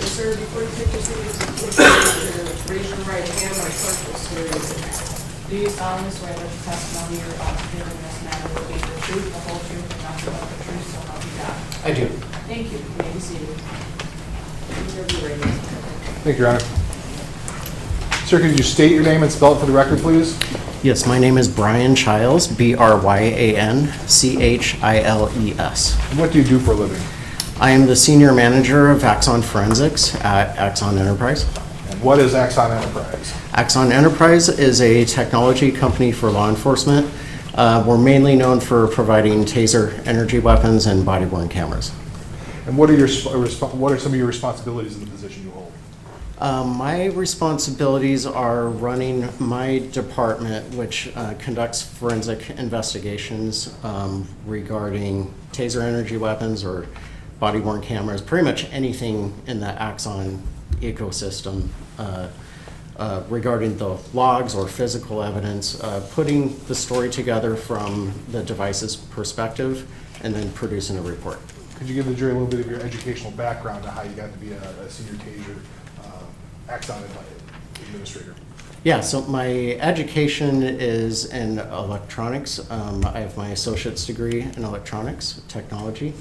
Sir, before you take your seat, raise your right hand or circle seriously. Do you solemnly swear that the testimony you're about to give in this matter will be the truth, the whole truth, and nothing but the truth, so help you God? I do. Thank you. You may be seated. Thank you, Your Honor. Sir, could you state your name and spell it for the record, please? Yes, my name is Brian Chiles, Bryan Chiles. And what do you do for a living? I am the senior manager of Axon Forensics at Axon Enterprise. And what is Axon Enterprise? Axon Enterprise is a technology company for law enforcement. We're mainly known for providing Taser energy weapons and body-worn cameras. And what are some of your responsibilities in the position you hold? My responsibilities are running my department, which conducts forensic investigations regarding Taser energy weapons or body-worn cameras, pretty much anything in the Axon ecosystem regarding the logs or physical evidence, putting the story together from the device's perspective, and then producing a report. Could you give the jury a little bit of your educational background on how you got to be a senior Taser Axon administrator? Yeah, so my education is in electronics. I have my associate's degree in electronics technology.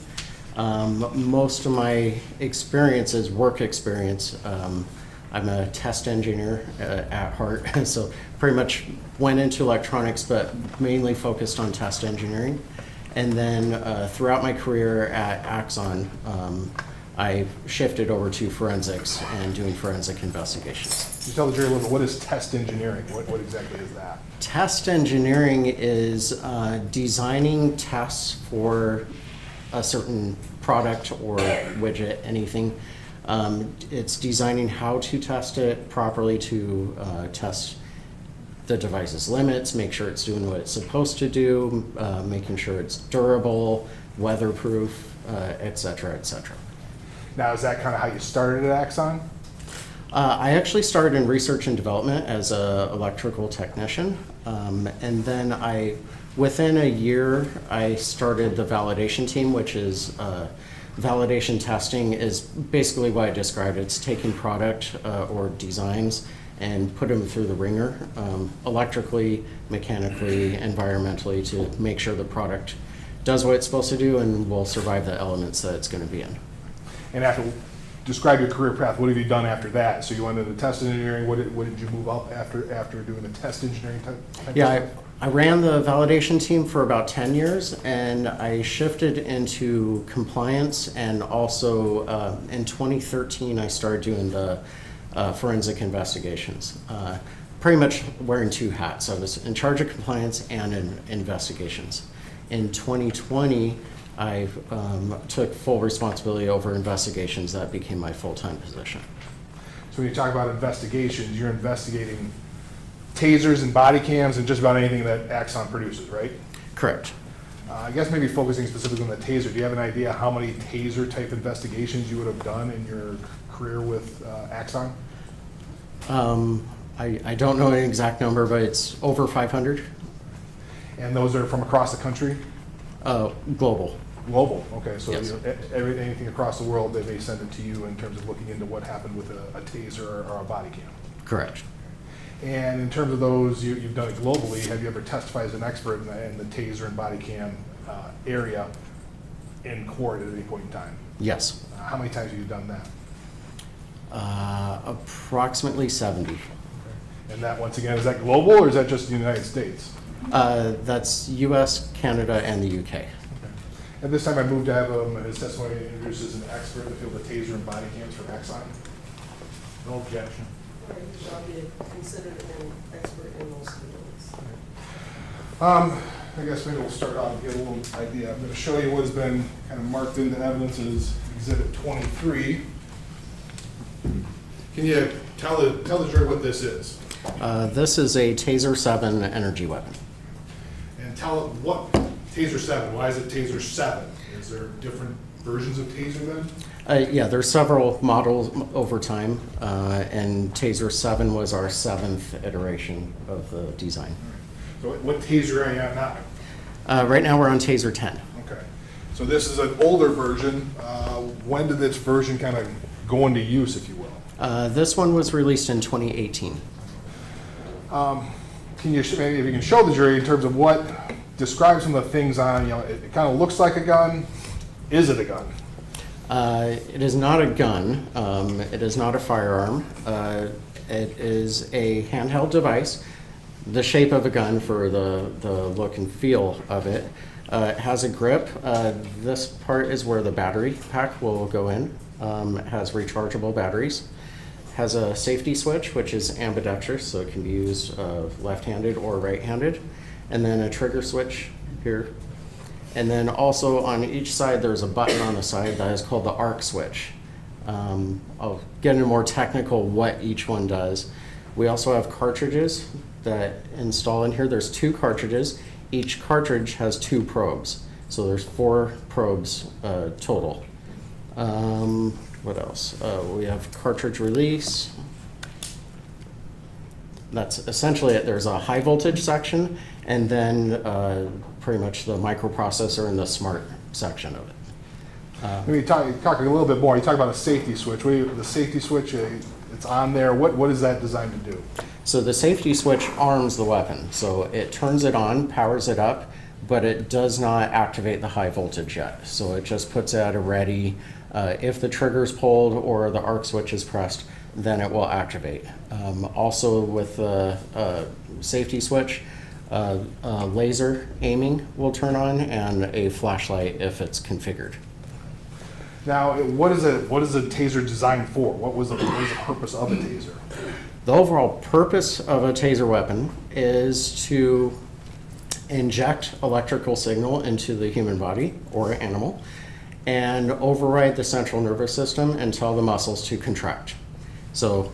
Most of my experience is work experience. I'm a test engineer at heart, so pretty much went into electronics, but mainly focused on test engineering. And then throughout my career at Axon, I shifted over to forensics and doing forensic investigations. Can you tell the jury a little bit, what is test engineering? What exactly is that? Test engineering is designing tests for a certain product or widget, anything. It's designing how to test it properly to test the device's limits, make sure it's doing what it's supposed to do, making sure it's durable, weatherproof, et cetera, et cetera. Now, is that kind of how you started at Axon? I actually started in research and development as an electrical technician, and then within a year, I started the validation team, which is validation testing is basically what I described. It's taking product or designs and put them through the ringer, electrically, mechanically, environmentally, to make sure the product does what it's supposed to do and will survive the elements that it's going to be in. And describe your career path. What have you done after that? So you went into test engineering. What did you move up after doing the test engineering type Yeah, stuff? I ran the validation team for about 10 years, and I shifted into compliance, and also in 2013 I started doing the forensic investigations. Pretty much wearing two hats. I was in charge of compliance and in investigations. In 2020, I took full responsibility over investigations. That became my full-time position. So when you talk about investigations, you're investigating tasers and body cams and just about anything that Axon produces, right? Correct. I guess maybe focusing specifically on the taser, do you have an idea how many taser type investigations you would have done in your career with Axon? I don't know an exact number, but it's over 500. And those are from across the country? Global. Global, okay, so Yes. Anything across the world, they may send it to you in terms of looking into what happened with a taser or a body cam. Correct. And in terms of those, you've done it globally. Have you ever testified as an expert in the taser and body cam area in court at any point in time? Yes. How many times have you done that? Approximately 70. And that, once again, is that global or is that just the United States? That's US, Canada, and the UK. At this time, I move to have his testimony introduced as an expert in the field of taser and body cams from Axon. No objection. You shall be considered an expert in those fields. I guess maybe we'll start off and get a little idea. I'm going to show you what has been kind of marked into evidence as Exhibit 23. Can you tell the jury what this is? This is a Taser 7 energy weapon. And tell what Taser 7, why is it Taser 7? Is there different versions of Taser then? Yeah, there's several models over time, and Taser 7 was our 7th iteration of the design. So what Taser are you on now? Right now, we're on Taser 10. Okay. So this is an older version. When did this version kind of go into use, if you will? This one was released in 2018. Can you, maybe if you can show the jury in terms of what, describe some of the things on, you know, it kind of looks like a gun. Is it a gun? It is not a gun. It is not a firearm. It is a handheld device, the shape of a gun for the look and feel of it. It has a grip. This part is where the battery pack will go in. It has rechargeable batteries. Has a safety switch, which is ambidextrous, so it can be used left-handed or right-handed. And then a trigger switch here. And then also on each side, there's a button on the side that is called the arc switch. I'll get into more technical what each one does. We also have cartridges that install in here. There's 2 cartridges. Each cartridge has 2 probes. So there's 4 probes total. What else? We have cartridge release. That's essentially it. There's a high voltage section, and then pretty much the microprocessor and the smart section of it. Maybe talk a little bit more. You talk about a safety switch. The safety switch, it's on there. What is that designed to do? So the safety switch arms the weapon. So it turns it on, powers it up, but it does not activate the high voltage yet. So it just puts it at a ready. If the trigger is pulled or the arc switch is pressed, then it will activate. Also with the safety switch, laser aiming will turn on and a flashlight if it's configured. Now, what is a Taser designed for? What was the purpose of a Taser? The overall purpose of a Taser weapon is to inject electrical signal into the human body or animal and override the central nervous system and tell the muscles to contract. So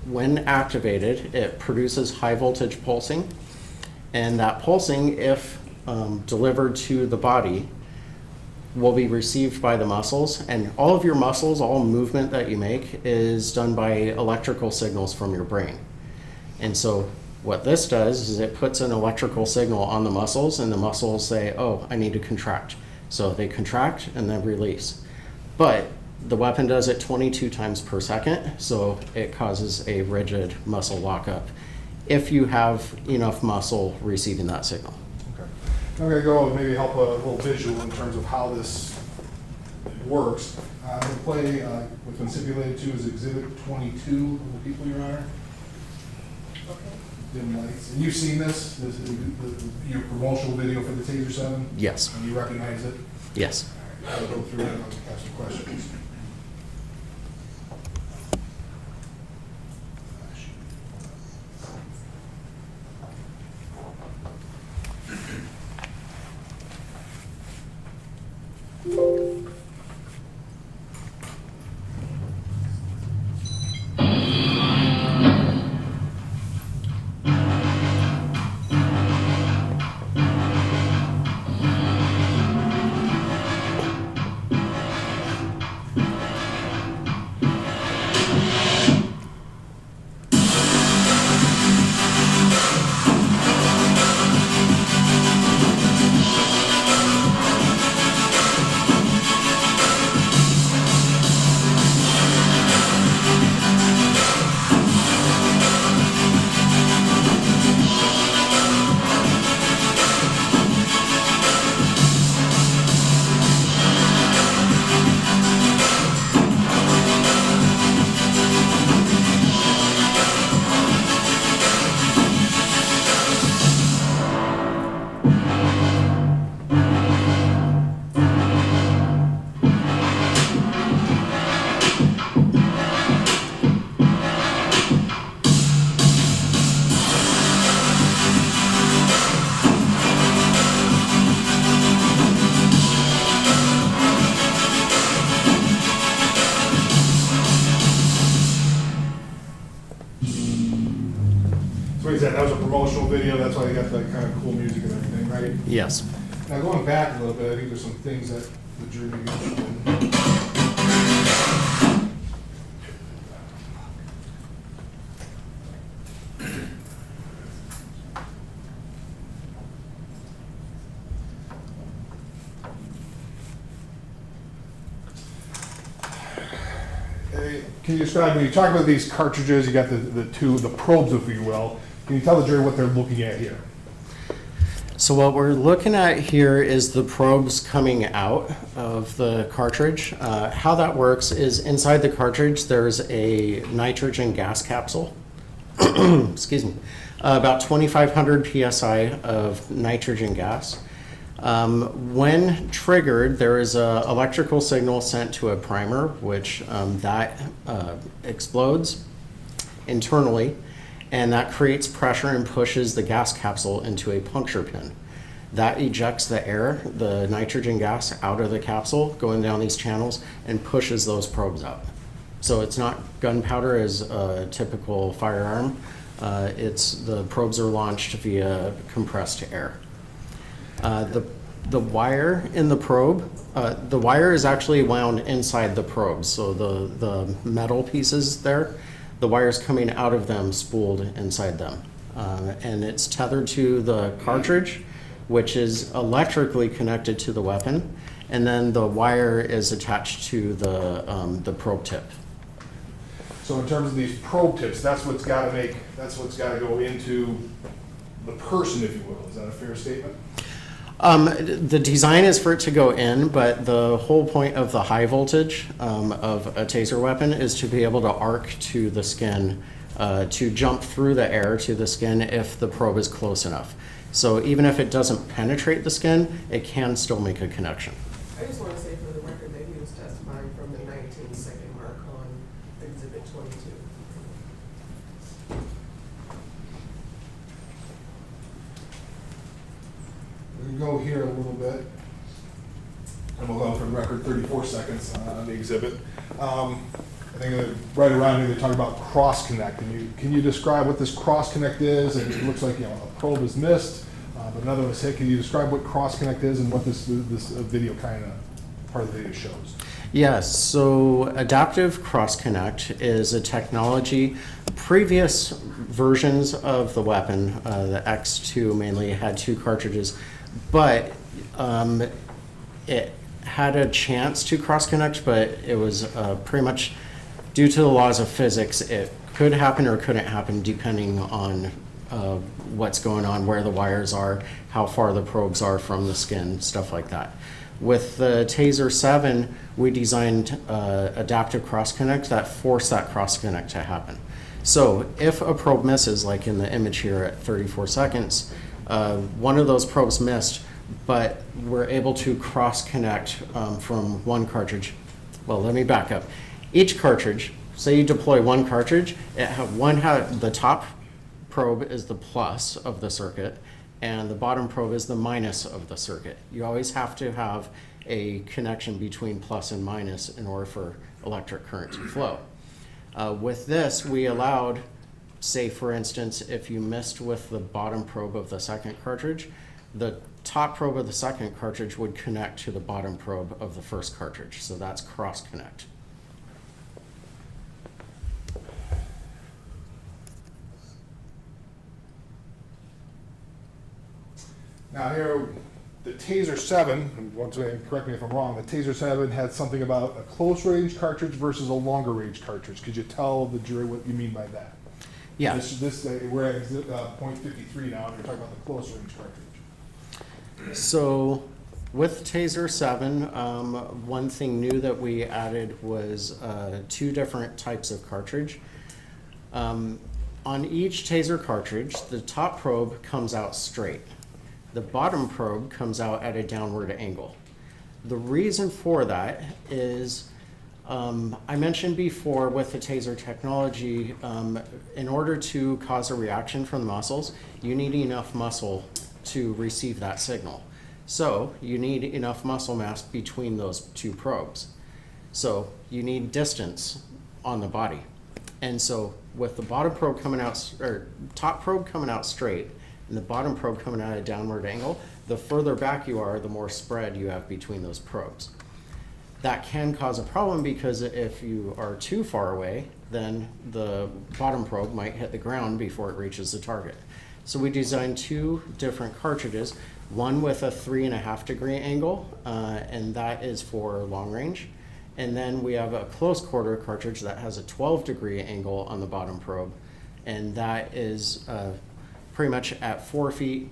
when activated, it produces high voltage pulsing, and that pulsing, if delivered to the body, will be received by the muscles, and all of your muscles, all movement that you make is done by electrical signals from your brain. And so what this does is it puts an electrical signal on the muscles, and the muscles say, oh, I need to contract. So they contract and then release. But the weapon does it 22 times per second, so it causes a rigid muscle lockup if you have enough muscle receiving that signal. Okay. I'm going to go maybe help a little visual in terms of how this works. I'm going to play what's been stipulated to as Exhibit 22 of the people, Your Honor. Okay. Dim lights. And you've seen this is your promotional video for the Taser 7? Yes. And you recognize it? Yes. All right, I'll go through it and I'll ask some questions. That was a promotional video, that's why you got that kind of cool music and everything, right? Yes. Now going back a little bit, I think there's some things that the jury may be interested in. can you describe, when you talk about these cartridges, you got the probes, if you will, can you tell the jury what they're looking at here? So what we're looking at here is the probes coming out of the cartridge. How that works is inside the cartridge, there's a nitrogen gas capsule. Excuse me. About 2,500 psi of nitrogen gas. When triggered, there is an electrical signal sent to a primer, which that explodes internally, and that creates pressure and pushes the gas capsule into a puncture pin. That ejects the air, the nitrogen gas, out of the capsule, going down these channels, and pushes those probes out. So it's not gunpowder as a typical firearm. The probes are launched via compressed air. The wire in the probe, the wire is actually wound inside the probes. So the metal pieces there, the wire's coming out of them, spooled inside them. And it's tethered to the cartridge, which is electrically connected to the weapon. And then the wire is attached to the probe tip. So in terms of these probe tips, that's what's got to go into the person, if you will. Is that a fair statement? The design is for it to go in, but the whole point of the high voltage of a taser weapon is to be able to arc to the skin, to jump through the air to the skin if the probe is close enough. So even if it doesn't penetrate the skin, it can still make a connection. I just want to say for the record that he was testifying from the 19-second mark on Exhibit 22. We can go here a little bit, and we'll go for the record 34 seconds on the exhibit. I think right around here they talk about cross connect. Can you describe what this cross connect is? And it looks like a probe is missed, but another was hit. Can you describe what cross connect is and what this video part of the video shows? Yes, so adaptive cross connect is a technology. Previous versions of the weapon, the X2 mainly, had 2 cartridges, but it had a chance to cross connect, but it was pretty much due to the laws of physics. It could happen or couldn't happen depending on what's going on, where the wires are, how far the probes are from the skin, stuff like that. With the Taser 7, we designed adaptive cross connect that forced that cross connect to happen. So if a probe misses, like in the image here at 34 seconds, one of those probes missed, but we're able to cross connect from one cartridge. Well, let me back up. Each cartridge, say you deploy one cartridge, the top probe is the plus of the circuit, and the bottom probe is the minus of the circuit. You always have to have a connection between plus and minus in order for electric current to flow. With this, we allowed, say for instance, if you missed with the bottom probe of the second cartridge, the top probe of the second cartridge would connect to the bottom probe of the first cartridge. So that's cross connect. Now here, the Taser 7, and once again, correct me if I'm wrong, the Taser 7 had something about a close range cartridge versus a longer range cartridge. Could you tell the jury what you mean by that? Yeah. We're at point 53 now, and you're talking about the close range cartridge. So with Taser 7, one thing new that we added was 2 different types of cartridge. On each Taser cartridge, the top probe comes out straight. The bottom probe comes out at a downward angle. The reason for that is, I mentioned before with the Taser technology, in order to cause a reaction from the muscles, you need enough muscle to receive that signal. So you need enough muscle mass between those 2 probes. So you need distance on the body. And so with the bottom probe coming out, or top probe coming out straight, and the bottom probe coming at a downward angle, the further back you are, the more spread you have between those probes. That can cause a problem because if you are too far away, then the bottom probe might hit the ground before it reaches the target. So we designed 2 different cartridges, one with a 3.5 degree angle, and that is for long range, And then we have a close quarter cartridge that has a 12-degree angle on the bottom probe, and that is pretty much at 4 feet.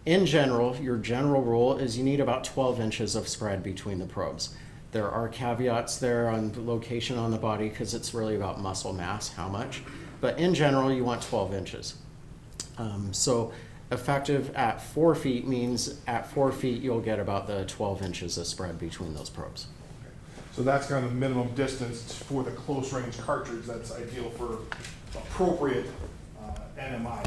In general, your general rule is you need about 12 inches of spread between the probes. There are caveats there on the location on the body because it's really about muscle mass, how much. But in general, you want 12 inches. So effective at 4 feet means at 4 feet you'll get about the 12 inches of spread between those probes. So that's kind of the minimum distance for the close range cartridge that's ideal for appropriate NMI.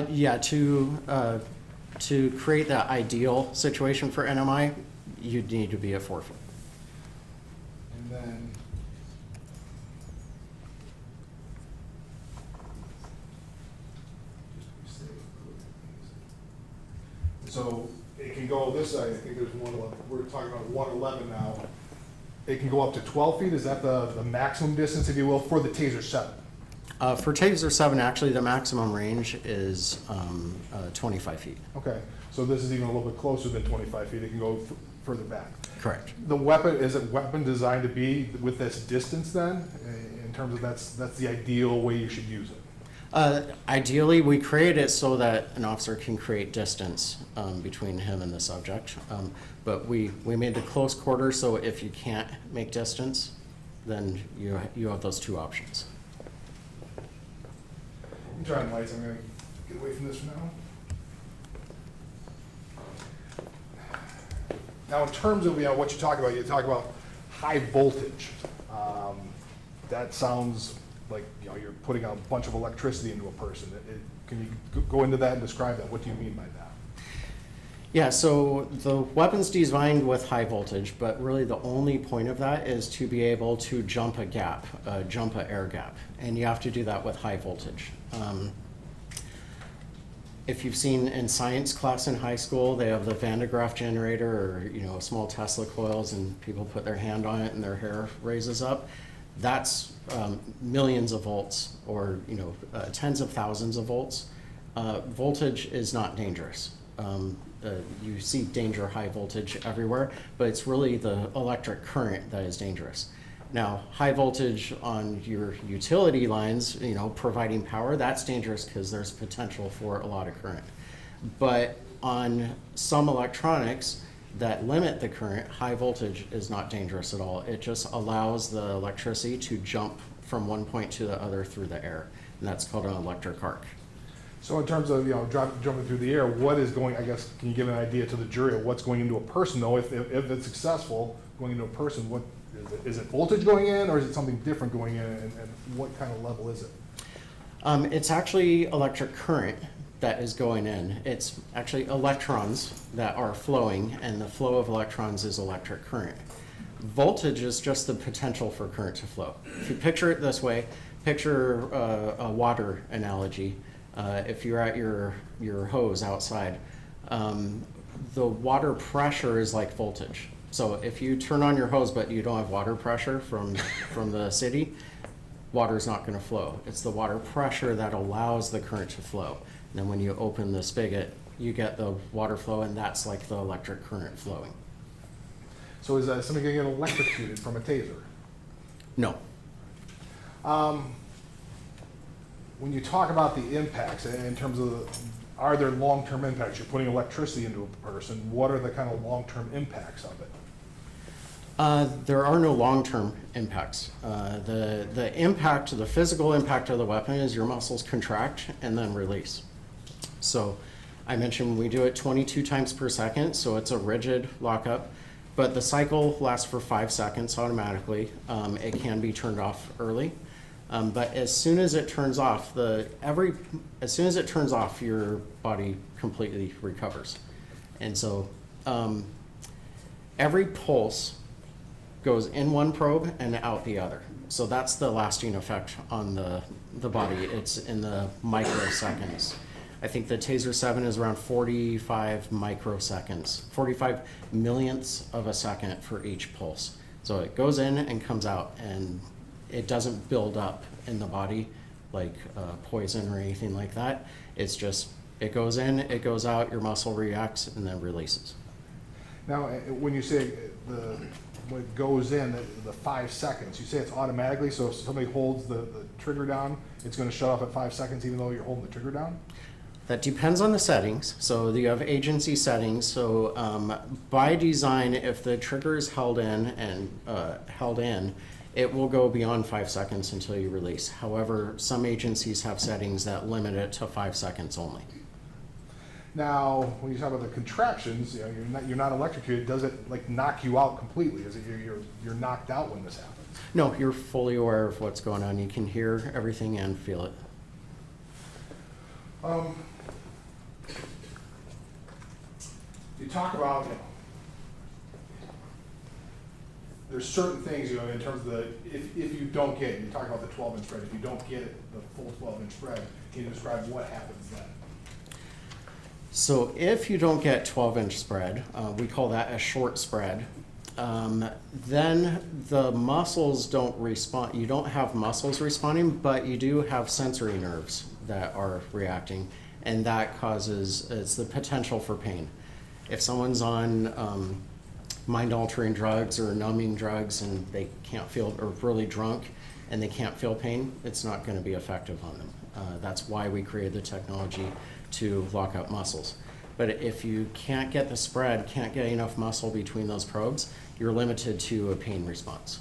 Yeah, to create that ideal situation for NMI, you'd need to be at 4 feet. And then so it can go this side. I think there's 111. We're talking about 111 now. It can go up to 12 feet. Is that the maximum distance, if you will, for the Taser 7? For Taser 7, actually, the maximum range is 25 feet. Okay, so this is even a little bit closer than 25 feet. It can go further back. Correct. The weapon, is a weapon designed to be with this distance then? In terms of that's the ideal way you should use it? Ideally, we create it so that an officer can create distance between him and the subject. But we made the close quarter, so if you can't make distance, then you have those two options. I'm trying lights. I'm going to get away from this for now. Now, in terms of what you talk about high voltage. That sounds like you're putting a bunch of electricity into a person. Can you go into that and describe that? What do you mean by that? Yeah, so the weapon's designed with high voltage, but really the only point of that is to be able to jump a gap, jump an air gap, and you have to do that with high voltage. If you've seen in science class in high school, they have the Van de Graaff generator or small Tesla coils, and people put their hand on it and their hair raises up. That's millions of volts, or tens of thousands of volts. Voltage is not dangerous. You see danger high voltage everywhere, but it's really the electric current that is dangerous. Now, high voltage on your utility lines, providing power, that's dangerous because there's potential for a lot of current. But on some electronics that limit the current, high voltage is not dangerous at all. It just allows the electricity to jump from one point to the other through the air, and that's called an electric arc. So in terms of jumping through the air, what is going? I guess can you give an idea to the jury of what's going into a person though? If it's successful going into a person, what is it? Voltage going in, or is it something different going in? And what kind of level is it? It's actually electric current that is going in. It's actually electrons that are flowing, and the flow of electrons is electric current. Voltage is just the potential for current to flow. If you picture it this way, picture a water analogy. If you're at your hose outside, the water pressure is like voltage. So if you turn on your hose but you don't have water pressure from the city, water's not going to flow. It's the water pressure that allows the current to flow. And then when you open the spigot, you get the water flow, and that's like the electric current flowing. So is somebody going to get electrocuted from a taser? No. When you talk about the impacts, in terms of are there long-term impacts? You're putting electricity into a person. What are the kind of long-term impacts of it? There are no long-term impacts. The impact, the physical impact of the weapon is your muscles contract and then release. So I mentioned we do it 22 times per second, so it's a rigid lockup, but the cycle lasts for 5 seconds automatically. It can be turned off early. But as soon as it turns off, your body completely recovers. And so every pulse goes in one probe and out the other. So that's the lasting effect on the body. It's in the microseconds. I think the Taser 7 is around 45 microseconds, 45 millionths of a second for each pulse. So it goes in and comes out, and it doesn't build up in the body like poison or anything like that. It's just, it goes in, it goes out, your muscle reacts, and then releases. Now, when you say when it goes in, the 5 seconds, you say it's automatically, so if somebody holds the trigger down, it's gonna shut off at 5 seconds even though you're holding the trigger down? That depends on the settings. So you have agency settings. So by design, if the trigger is held in, it will go beyond 5 seconds until you release. However, some agencies have settings that limit it to 5 seconds only. Now, when you talk about the contractions, you know, you're not electrocuted. Does it like knock you out completely? Is it you're knocked out when this happens? No, you're fully aware of what's going on. You can hear everything and feel it. You talk about, there's certain things, you know, in terms of if you don't get it, you talk about the 12-inch spread, if you don't get it, the full 12-inch spread, can you describe what happens then? So if you don't get 12-inch spread, we call that a short spread, then the muscles don't respond. You don't have muscles responding, but you do have sensory nerves that are reacting, and that causes, it's the potential for pain. If someone's on mind-altering drugs or numbing drugs and they can't feel, or really drunk and they can't feel pain, it's not going to be effective on them. That's why we created the technology to lock up muscles. But if you can't get the spread, can't get enough muscle between those probes, you're limited to a pain response.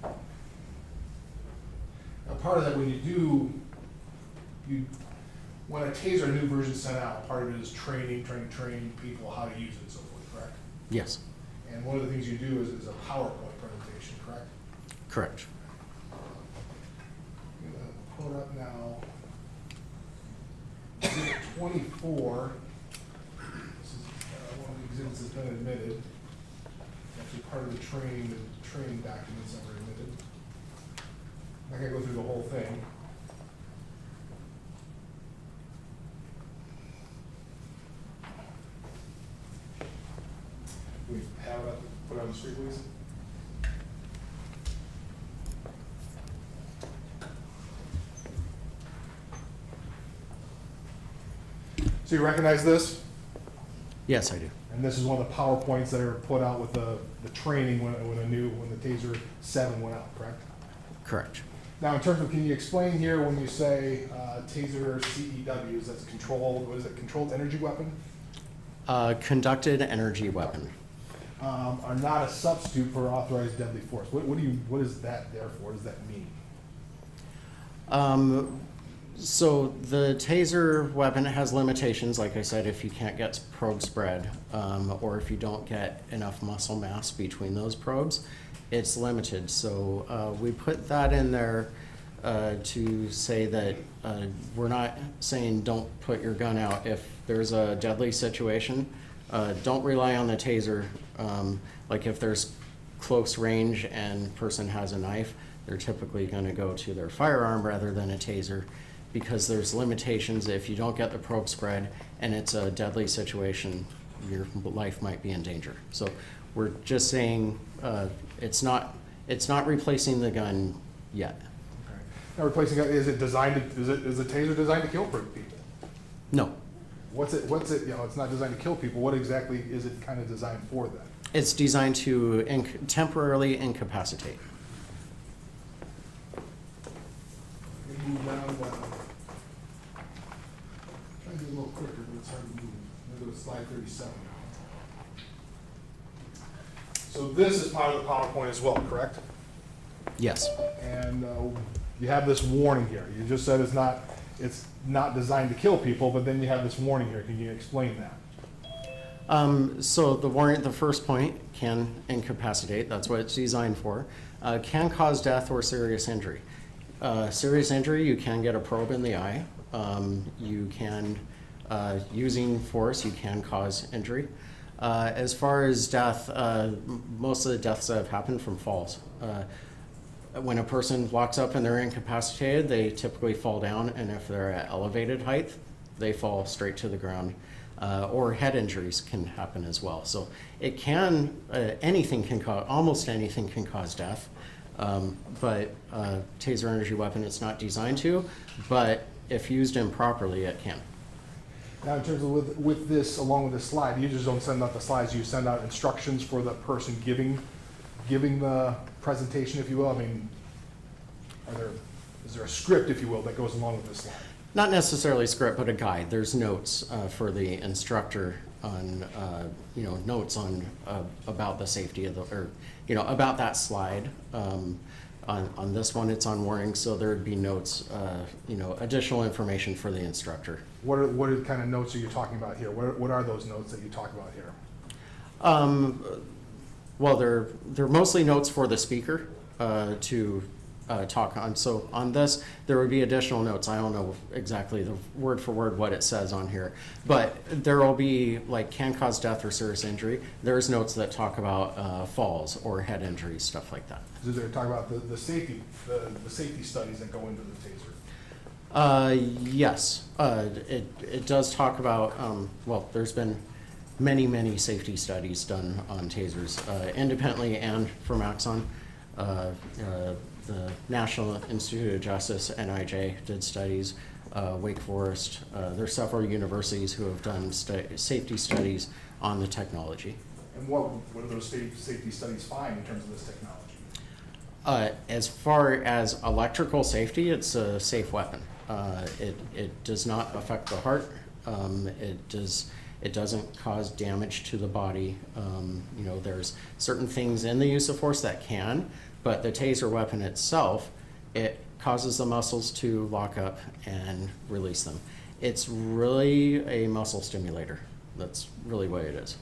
Now, part of that, when when a Taser, a new version is sent out, part of it is training people how to use it and so forth, correct? Yes, And one of the things you do is a PowerPoint presentation, correct? correct. I'm gonna pull it up now. Exhibit 24. This is one of the exhibits that's been admitted. Actually, part of the training documents that were admitted. I'm not gonna go through the whole thing. We have it, put it on the screen, please. So you recognize this? Yes, I do. And this is one of the PowerPoints that are put out with the training when the Taser 7 went out, correct? Correct. Now, in terms of, can you explain here when you say Taser CEWs, that's controlled, what is it, controlled energy weapon? Conducted energy weapon. Are not a substitute for authorized deadly force. What is that there for? What does that mean? So the Taser weapon has limitations, like I said, if you can't get probe spread, or if you don't get enough muscle mass between those probes, it's limited. So we put that in there to say that we're not saying don't put your gun out. If there's a deadly situation, don't rely on the Taser. Like if there's close range and person has a knife, they're typically going to go to their firearm rather than a Taser, because there's limitations. If you don't get the probe spread and it's a deadly situation, your life might be in danger. So we're just saying it's not replacing the gun yet. Okay. Now, replacing it, is the Taser designed to kill people? No, What's it, you know, it's not designed to kill people. What exactly is it kind of designed for then? it's designed to temporarily incapacitate. Move down, try to do a little quicker, but it's hard to move. I'm gonna go to slide 37 now. So this is part of the PowerPoint as well, correct? Yes. And you have this warning here. You just said it's not designed to kill people, but then you have this warning here. Can you explain that? So the warning, the first point, can incapacitate. That's what it's designed for. Can cause death or serious injury. Serious injury, you can get a probe in the eye. You can, using force, you can cause injury. As far as death, most of the deaths that have happened from falls. When a person walks up and they're incapacitated, they typically fall down, and if they're at elevated height, they fall straight to the ground. Or head injuries can happen as well. So it can, anything can cause, almost anything can cause death. But Taser energy weapon, it's not designed to, but if used improperly, it can. Now, in terms of with this, along with this slide, you just don't send out the slides, you send out instructions for the person giving the presentation, if you will? I mean, is there a script, if you will, that goes along with this slide? Not necessarily script, but a guide. There's notes for the instructor on, notes on about the safety of the, or, about that slide. On this one, it's on warning, so there would be notes, additional information for the instructor. What kind of notes are you talking about here? What are those notes that you talk about here? Well, they're mostly notes for the speaker to talk on. So on this, there would be additional notes. I don't know exactly the word for word what it says on here, but there will be like can cause death or serious injury. There's notes that talk about falls or head injuries, stuff like that. Does it talk about the safety studies that go into the Taser? Yes, it does talk about, there's been many safety studies done on tasers, independently and from Axon. The National Institute of Justice, NIJ, did studies, Wake Forest. There's several universities who have done safety studies on the technology. And what do those safety studies find in terms of this technology? As far as electrical safety, it's a safe weapon. It does not affect the heart. It doesn't cause damage to the body. There's certain things in the use of force that can, but the taser weapon itself, it causes the muscles to lock up and release them. It's really a muscle stimulator. That's really what it is.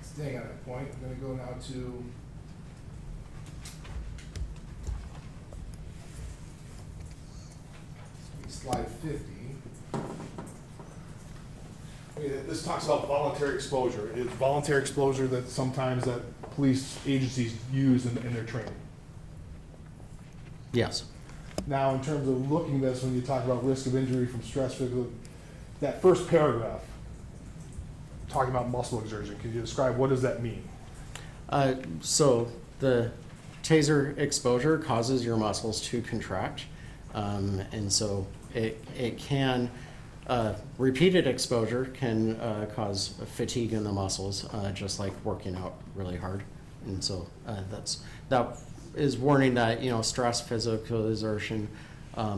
Staying on that point, I'm going to go now to slide 50. This talks about voluntary exposure. It's voluntary exposure that sometimes that police agencies use in their training. Yes. Now, in terms of looking at this, when you talk about risk of injury from stress, that first paragraph, talking about muscle exertion, can you describe what does that mean? So the taser exposure causes your muscles to contract, and so it can, repeated exposure can cause fatigue in the muscles, just like working out really hard. And so that is warning that, stress, physical exertion,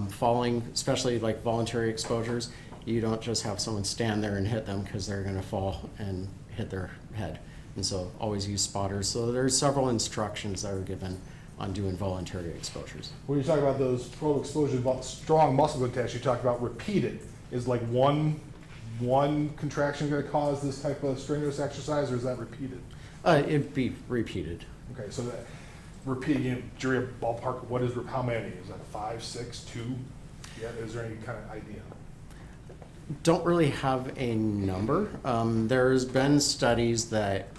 falling, especially like voluntary exposures, you don't just have someone stand there and hit them because they're going to fall and hit their head. And so always use spotters. So there's several instructions that are given on doing voluntary exposures. When you talk about those probe exposures, about strong muscle contact, you talk about repeated. Is like one contraction going to cause this type of strenuous exercise, or is that repeated? It'd be repeated. Okay, so that repeating, jury ballpark, what is, how many? Is that 5, 6, 2? Yeah, is there any kind of idea? Don't really have a number. There's been studies that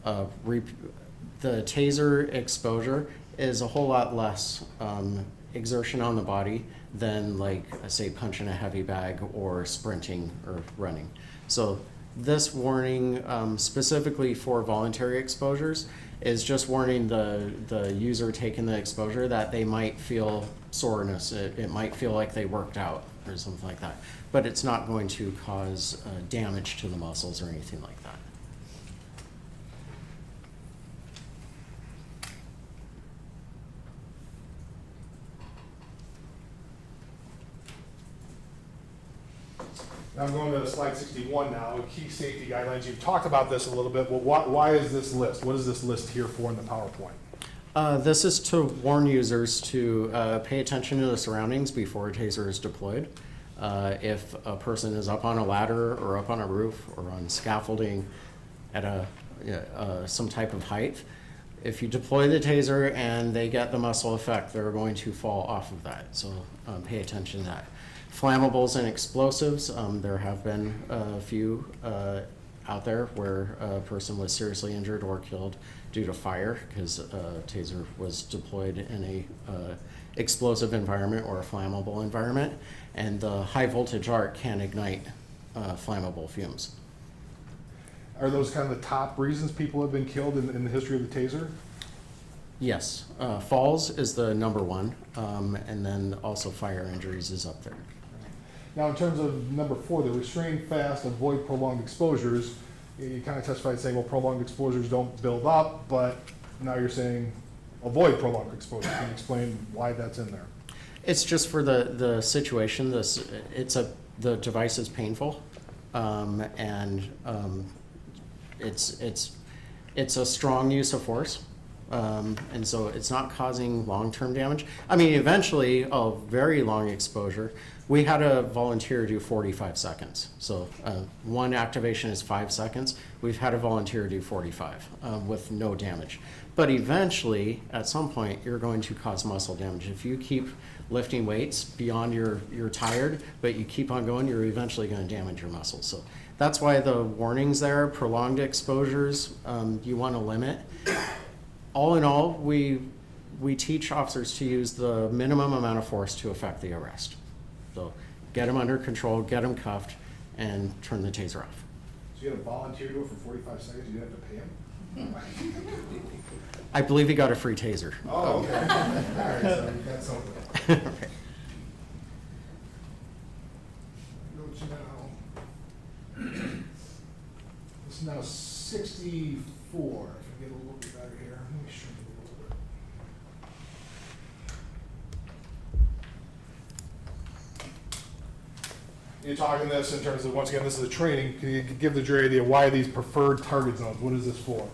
the taser exposure is a whole lot less exertion on the body than, like, say, punching a heavy bag or sprinting or running. So this warning, specifically for voluntary exposures, is just warning the user taking the exposure that they might feel soreness. It might feel like they worked out or something like that. But it's not going to cause damage to the muscles or anything like that. Now I'm going to slide 61 now, key safety guidelines. You've talked about this a little bit. Well, why is this list? What is this list here for in the PowerPoint? This is to warn users to pay attention to the surroundings before a taser is deployed. If a person is up on a ladder or up on a roof or on scaffolding at some type of height, if you deploy the taser and they get the muscle effect, they're going to fall off of that. So pay attention to that. Flammables and explosives, there have been a few out there where a person was seriously injured or killed due to fire because a taser was deployed in a explosive environment or a flammable environment, and the high voltage arc can ignite flammable fumes. Are those kind of the top reasons people have been killed in the history of the taser? Yes, falls is the number one, and then also fire injuries is up there. Now, in terms of number 4, the restrain fast, avoid prolonged exposures, you kind of testified saying, well, prolonged exposures don't build up, but now you're saying avoid prolonged exposure. Can you explain why that's in there? It's just for the situation. The device is painful, and it's a strong use of force, and so it's not causing long-term damage. I mean, eventually, a very long exposure. We had a volunteer do 45 seconds. So one activation is 5 seconds. We've had a volunteer do 45 with no damage. But eventually, at some point, you're going to cause muscle damage. If you keep lifting weights beyond you're tired, but you keep on going, you're eventually going to damage your muscles. So that's why the warnings there, prolonged exposures, you want to limit. All in all, we teach officers to use the minimum amount of force to effect the arrest. So get them under control, get them cuffed, and turn the taser off. So you had a volunteer do it for 45 seconds, you didn't have to pay him? I believe he got a free taser. Oh, okay. All right, so you got something. Right. Go to now. This is now 64. If I get a little bit better here, let me shrink it a little bit. You're talking this in terms of, once again, this is a training. Can you give the jury idea why these preferred target zones? What is this for?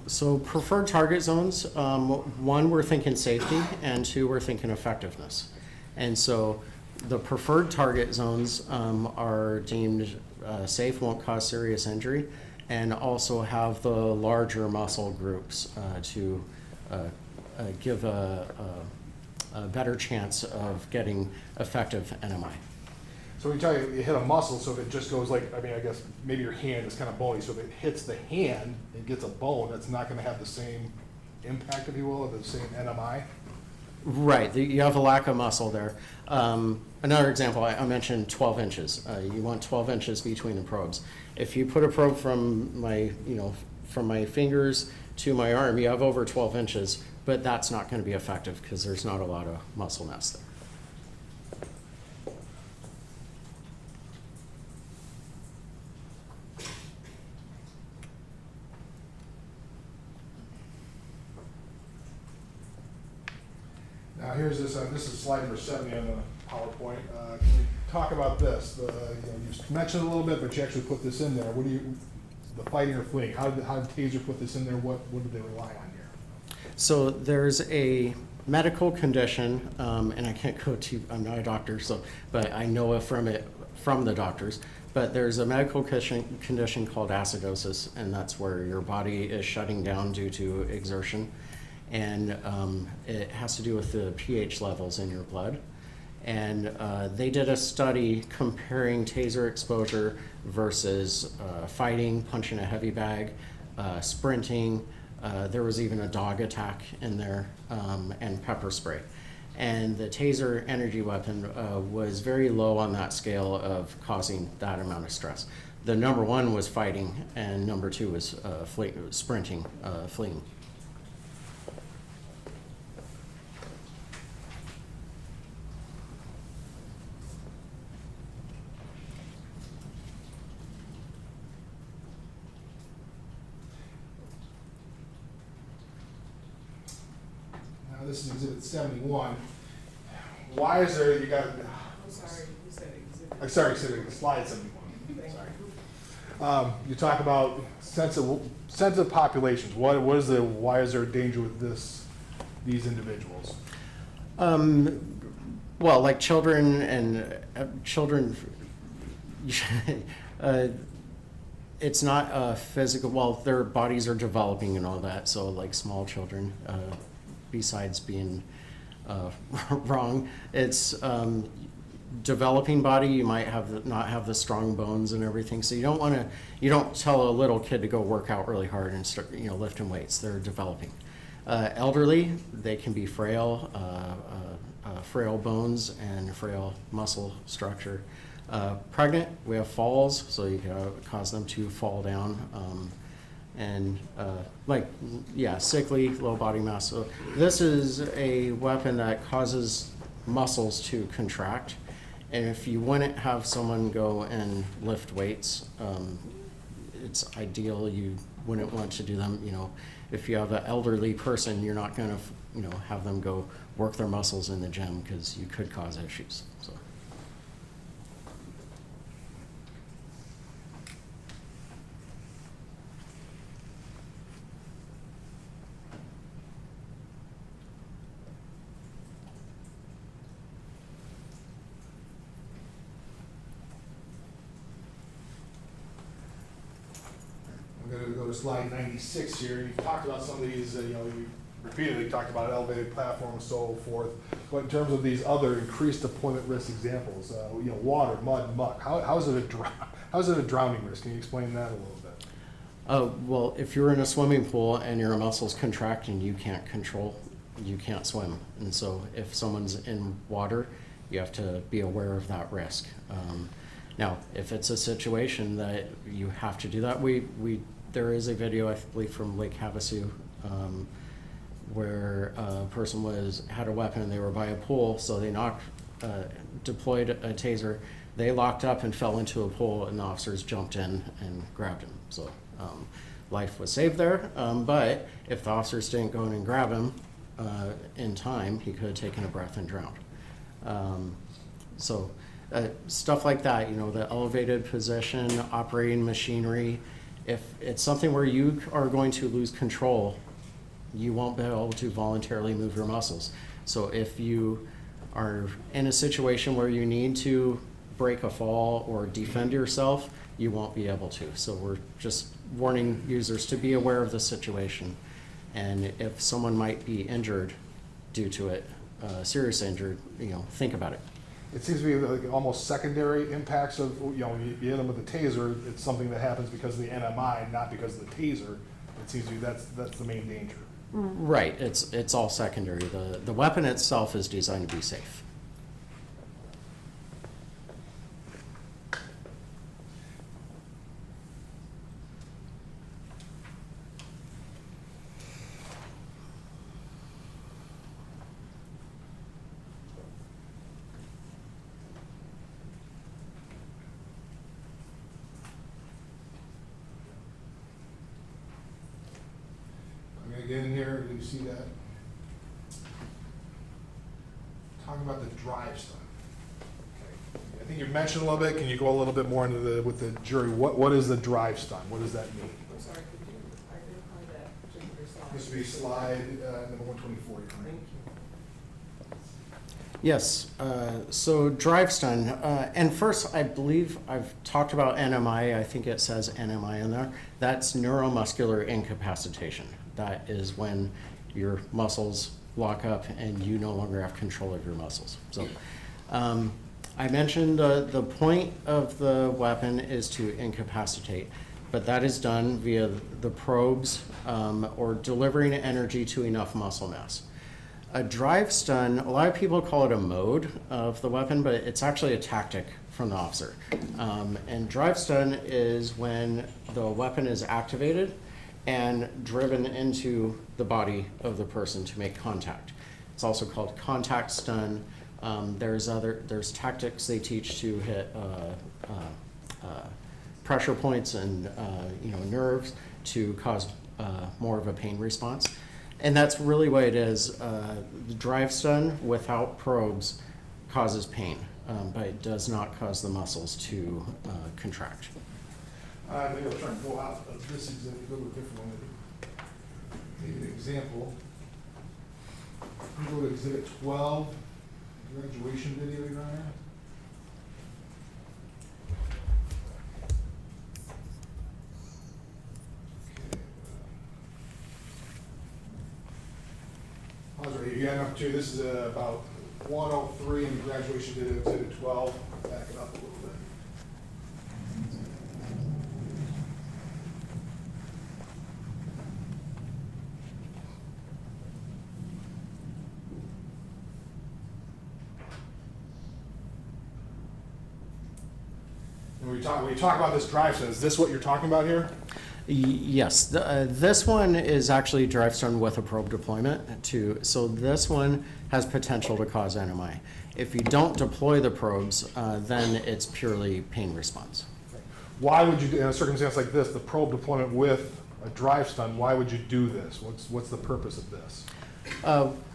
So preferred target zones, one, we're thinking safety, and two, we're thinking effectiveness. And so the preferred target zones are deemed safe, won't cause serious injury, and also have the larger muscle groups to give a better chance of getting effective NMI. So when you tell you hit a muscle, so if it just goes like, I mean, I guess maybe your hand is kind of bony, so if it hits the hand and gets a bone, that's not going to have the same impact, if you will, or the same NMI? Right, you have a lack of muscle there. Another example, I mentioned 12 inches. You want 12 inches between the probes. If you put a probe from my fingers to my arm, you have over 12 inches, but that's not going to be effective because there's not a lot of muscle mass there. Now here's this is slide number 70 on the PowerPoint. Can you talk about this? You mentioned it a little bit, but you actually put this in there. The fighting or fleeing, how did Taser put this in there? What did they rely on here? So there's a medical condition, and I can't go to, I'm not a doctor, but I know it from the doctors, but there's a medical condition called acidosis, and that's where your body is shutting down due to exertion. And it has to do with the pH levels in your blood. And they did a study comparing taser exposure versus fighting, punching a heavy bag, sprinting. There was even a dog attack in there, and pepper spray. And the taser energy weapon was very low on that scale of causing that amount of stress. The number one was fighting, and number two was sprinting, fleeing. This is exhibit 71. Why is there, you got, I'm sorry, you said exhibit. sorry, slide 71. Sorry. You talk about sensitive populations. Why is there danger with these individuals? Well, like children and children, it's not a physical, well, their bodies are developing and all that, so like small children, besides being wrong, it's developing body. You might not have the strong bones and everything, so you don't tell a little kid to go work out really hard and start lifting weights. They're developing. Elderly, they can be frail, frail bones and frail muscle structure. Pregnant, we have falls, so you can cause them to fall down. and sickly, low body mass. So this is a weapon that causes muscles to contract, and if you wouldn't have someone go and lift weights, it's ideal. You wouldn't want to do them. If you have an elderly person, you're not going to have them go work their muscles in the gym because you could cause issues. So. I'm going to go to slide 96 here. You've talked about some of these, you repeatedly talked about elevated platform and so forth. But in terms of these other increased deployment risk examples, water, mud, muck, how is it a drowning risk? Can you explain that a little bit? Well, if you're in a swimming pool and your muscles contract and you can't swim. And so if someone's in water, you have to be aware of that risk. Now, if it's a situation that you have to do that, there is a video, I believe, from Lake Havasu, where a person had a weapon and they were by a pool, so they deployed a taser. They locked up and fell into a pool, and the officers jumped in and grabbed him. So life was saved there. But if the officers didn't go in and grab him in time, he could have taken a breath and drowned. Stuff like that, the elevated position, operating machinery. If it's something where you are going to lose control, you won't be able to voluntarily move your muscles. So if you are in a situation where you need to break a fall or defend yourself, you won't be able to. So we're just warning users to be aware of the situation. And if someone might be injured due to it, serious injured, think about it. It seems to be like almost secondary impacts of, when you hit them with a taser, it's something that happens because of the NMI, not because of the taser. It seems to be that's the main danger. Right, it's all secondary. The weapon itself is designed to be safe. I'm going to get in here, do you see that? Talking about the drive stun. Okay. I think you mentioned a little bit, can you go a little bit more into with the jury, what is the drive stun? What does that mean? I'm sorry, could you identify that particular slide? This would be slide number 124. Thank you. Yes, so drive stun. And first, I believe I've talked about NMI. I think it says NMI in there. That's neuromuscular incapacitation. That is when your muscles lock up and you no longer have control of your muscles. So I mentioned the point of the weapon is to incapacitate, but that is done via the probes or delivering energy to enough muscle mass. A drive stun, a lot of people call it a mode of the weapon, but it's actually a tactic from the officer. And drive stun is when the weapon is activated and driven into the body of the person to make contact. It's also called contact stun. There's tactics they teach to hit pressure points and nerves to cause more of a pain response. And that's really what it is. The drive stun without probes causes pain, but it does not cause the muscles to contract. Maybe I'll try and go out of this exhibit, go to a different one. Take an example. We go to exhibit 12, graduation video, Your Honor. Pause right here. You got an opportunity. This is about 103 in the graduation video, exhibit 12. Back it up a little bit. When we talk about this drive stun, is this what you're talking about here? Yes, this one is actually drive stun with a probe deployment too. So this one has potential to cause NMI. If you don't deploy the probes, then it's purely pain response. Why would you, in a circumstance like this, the probe deployment with a drive stun, why would you do this? What's the purpose of this?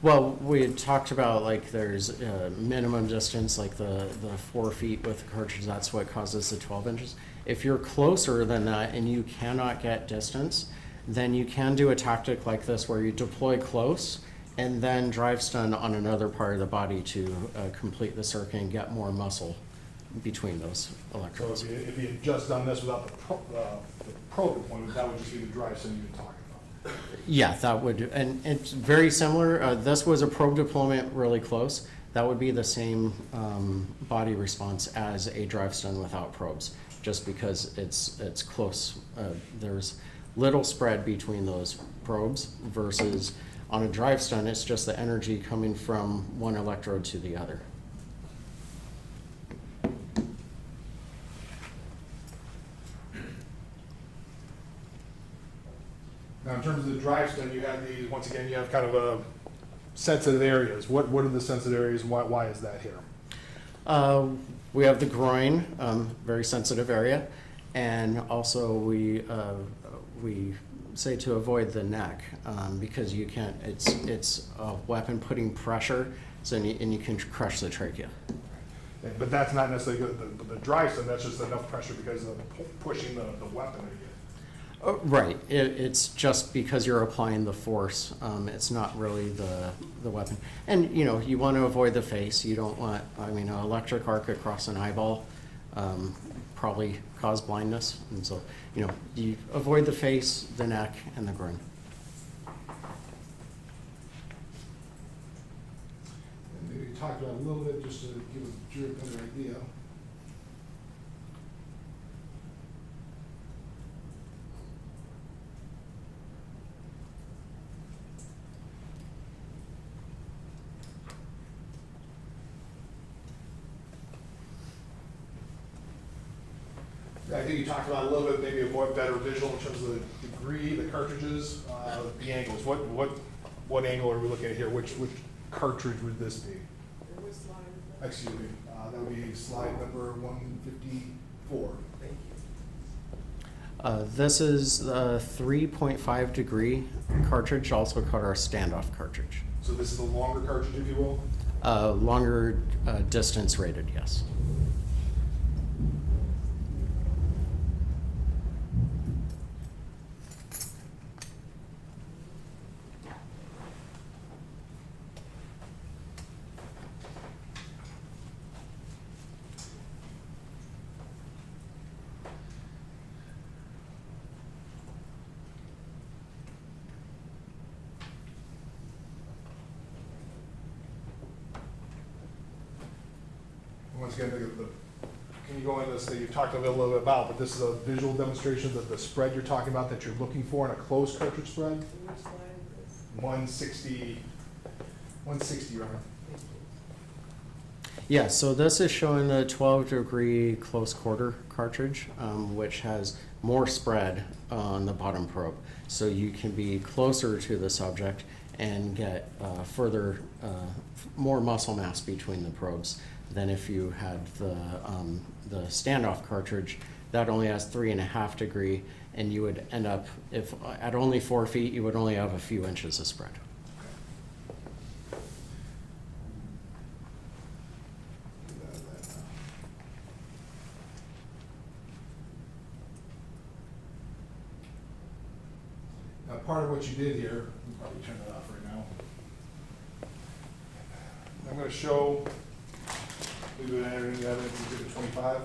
Well, we had talked about like there's minimum distance, like the 4 feet with the cartridge, that's what causes the 12 inches. If you're closer than that and you cannot get distance, then you can do a tactic like this where you deploy close and then drive stun on another part of the body to complete the circuit and get more muscle between those So electrodes. if you had just done this without the probe deployment, that would just be the drive stun you've been talking about. Yeah, that would, and it's very similar. This was a probe deployment really close. That would be the same body response as a drive stun without probes, just because it's close. There's little spread between those probes versus on a drive stun, it's just the energy coming from one electrode to the other. Now, in terms of the drive stun, you have these, once again, you have kind of a sensitive areas. What are the sensitive areas and why is that here? We have the groin, very sensitive area, and also we say to avoid the neck because you can't. It's a weapon putting pressure, so and you can crush the trachea. But that's not necessarily good. The drive stun, that's just enough pressure because of pushing the weapon again. Right. It's just because you're applying the force. It's not really the weapon. And, you want to avoid the face. You don't want, an electric arc across an eyeball probably cause blindness. And so, you avoid the face, the neck, and the groin. And maybe talk about a little bit just to give a jury a better idea. I think you talked about a little bit, maybe a more better visual in terms of the degree, the cartridges, the angles. What angle are we looking at here? Which cartridge would this be? There was slide. Excuse me, that would be slide number 154. Thank you. This is a 3.5 degree cartridge, also called our standoff cartridge. So this is a longer cartridge, if you will? Longer distance rated, yes. Once again, can you go into this that you've talked a little bit about, but this is a visual demonstration of the spread you're talking about that you're looking for in a closed cartridge spread? Which slide is this? 160, right? Thank you. Yeah, so this is showing the 12 degree close quarter cartridge, which has more spread on the bottom probe. So you can be closer to the subject and get more muscle mass between the probes than if you had the standoff cartridge that only has 3.5 degree, and you would end up, if at only 4 feet, you would only have a few inches of spread. Now, part of what you did here, we'll probably turn that off right now. I'm going to show, leave it in evidence in Exhibit 25.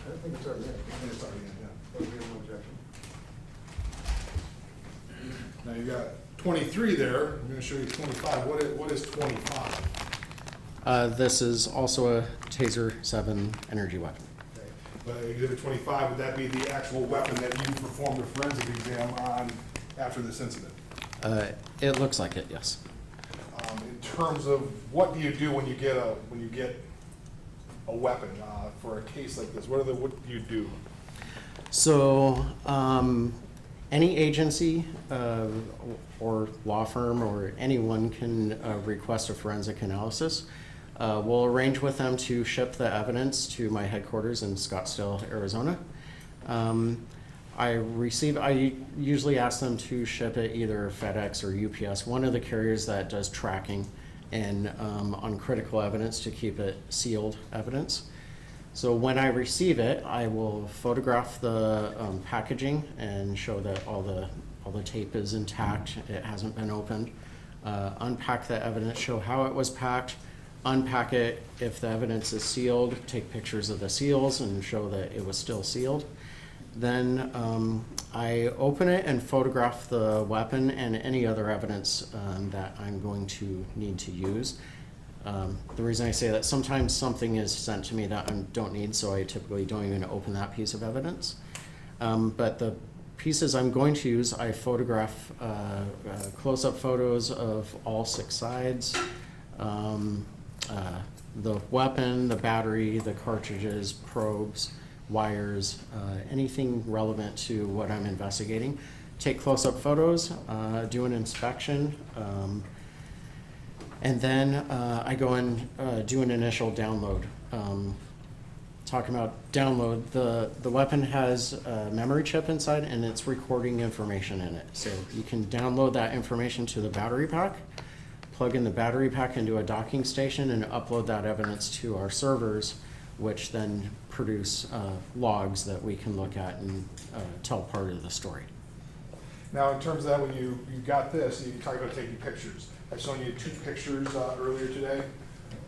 I think it's already in. I think it's already in, yeah. There's no objection. Now you've got 23 there. I'm going to show you 25. What is 25? This is also a Taser 7 energy weapon. Okay. But Exhibit 25, would that be the actual weapon that you performed a forensic exam on after this incident? It looks like it, yes. In terms of what do you do when you get a weapon for a case like this? What do you do? So, any agency or law firm or anyone can request a forensic analysis. We'll arrange with them to ship the evidence to my headquarters in Scottsdale, Arizona. I usually ask them to ship it either FedEx or UPS, one of the carriers that does tracking and on critical evidence to keep it sealed evidence. So when I receive it, I will photograph the packaging and show that all the tape is intact, it hasn't been opened. Unpack the evidence, show how it was packed, unpack it if the evidence is sealed, take pictures of the seals and show that it was still sealed. Then I open it and photograph the weapon and any other evidence that I'm going to need to use. The reason I say that, sometimes something is sent to me that I don't need, so I typically don't even open that piece of evidence. But the pieces I'm going to use, I photograph close-up photos of all 6 sides, the weapon, the battery, the cartridges, probes, wires, anything relevant to what I'm investigating. Take close-up photos, do an inspection, and then I go and do an initial download. Talking about download, the weapon has a memory chip inside and it's recording information in it. So you can download that information to the battery pack, plug in the battery pack into a docking station and upload that evidence to our servers, which then produce logs that we can look at and tell part of the story. Now, in terms of that, when you got this, you talked about taking pictures. I saw you 2 pictures earlier today.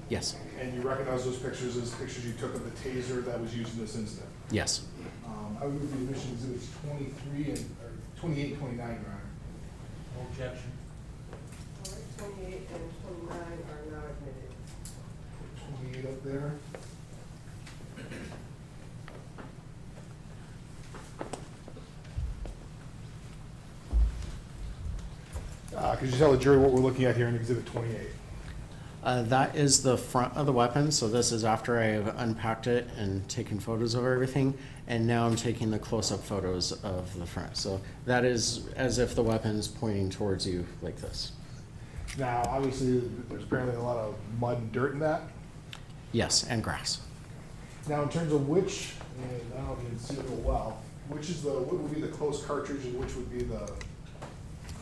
Yes. And you recognize those pictures as pictures you took of the taser that was used in this incident. Yes. I would move the admission exhibits 23 and, or 28, 29, Your Honor. No objection. All right, 28 and 29 are not admitted. 28 up there. Could you tell the jury what we're looking at here in exhibit 28? That is the front of the weapon, so this is after I have unpacked it and taken photos of everything, and now I'm taking the close-up photos of the front. So that is as if the weapon's pointing towards you like this. Now, obviously, there's apparently a lot of mud and dirt in that. Yes, and grass. Now, in terms of which, and I don't know if you can see it real well, what would be the close cartridge and which would be the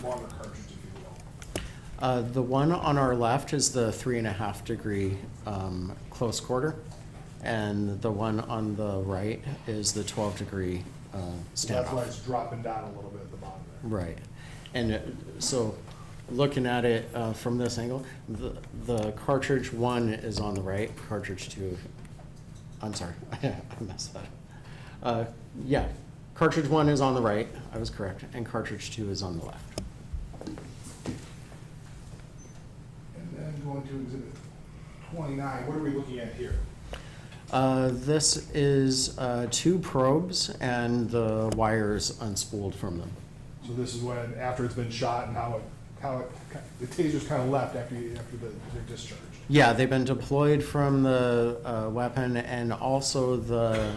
longer cartridge, if you will? The one on our left is the 3.5 degree close quarter, and the one on the right is the 12 degree So that's why standoff. it's dropping down a little bit at the bottom there. Right, and so looking at it from this angle, the cartridge 1 is on the right, cartridge 2, I'm sorry, I messed that up. Yeah, cartridge 1 is on the right, I was correct, and cartridge 2 is on the left. And then going to exhibit 29, what are we looking at here? This is 2 probes and the wires unspooled from them. So this is when, after it's been shot and how the taser's kind of left after they're discharged. Yeah, they've been deployed from the weapon, and also the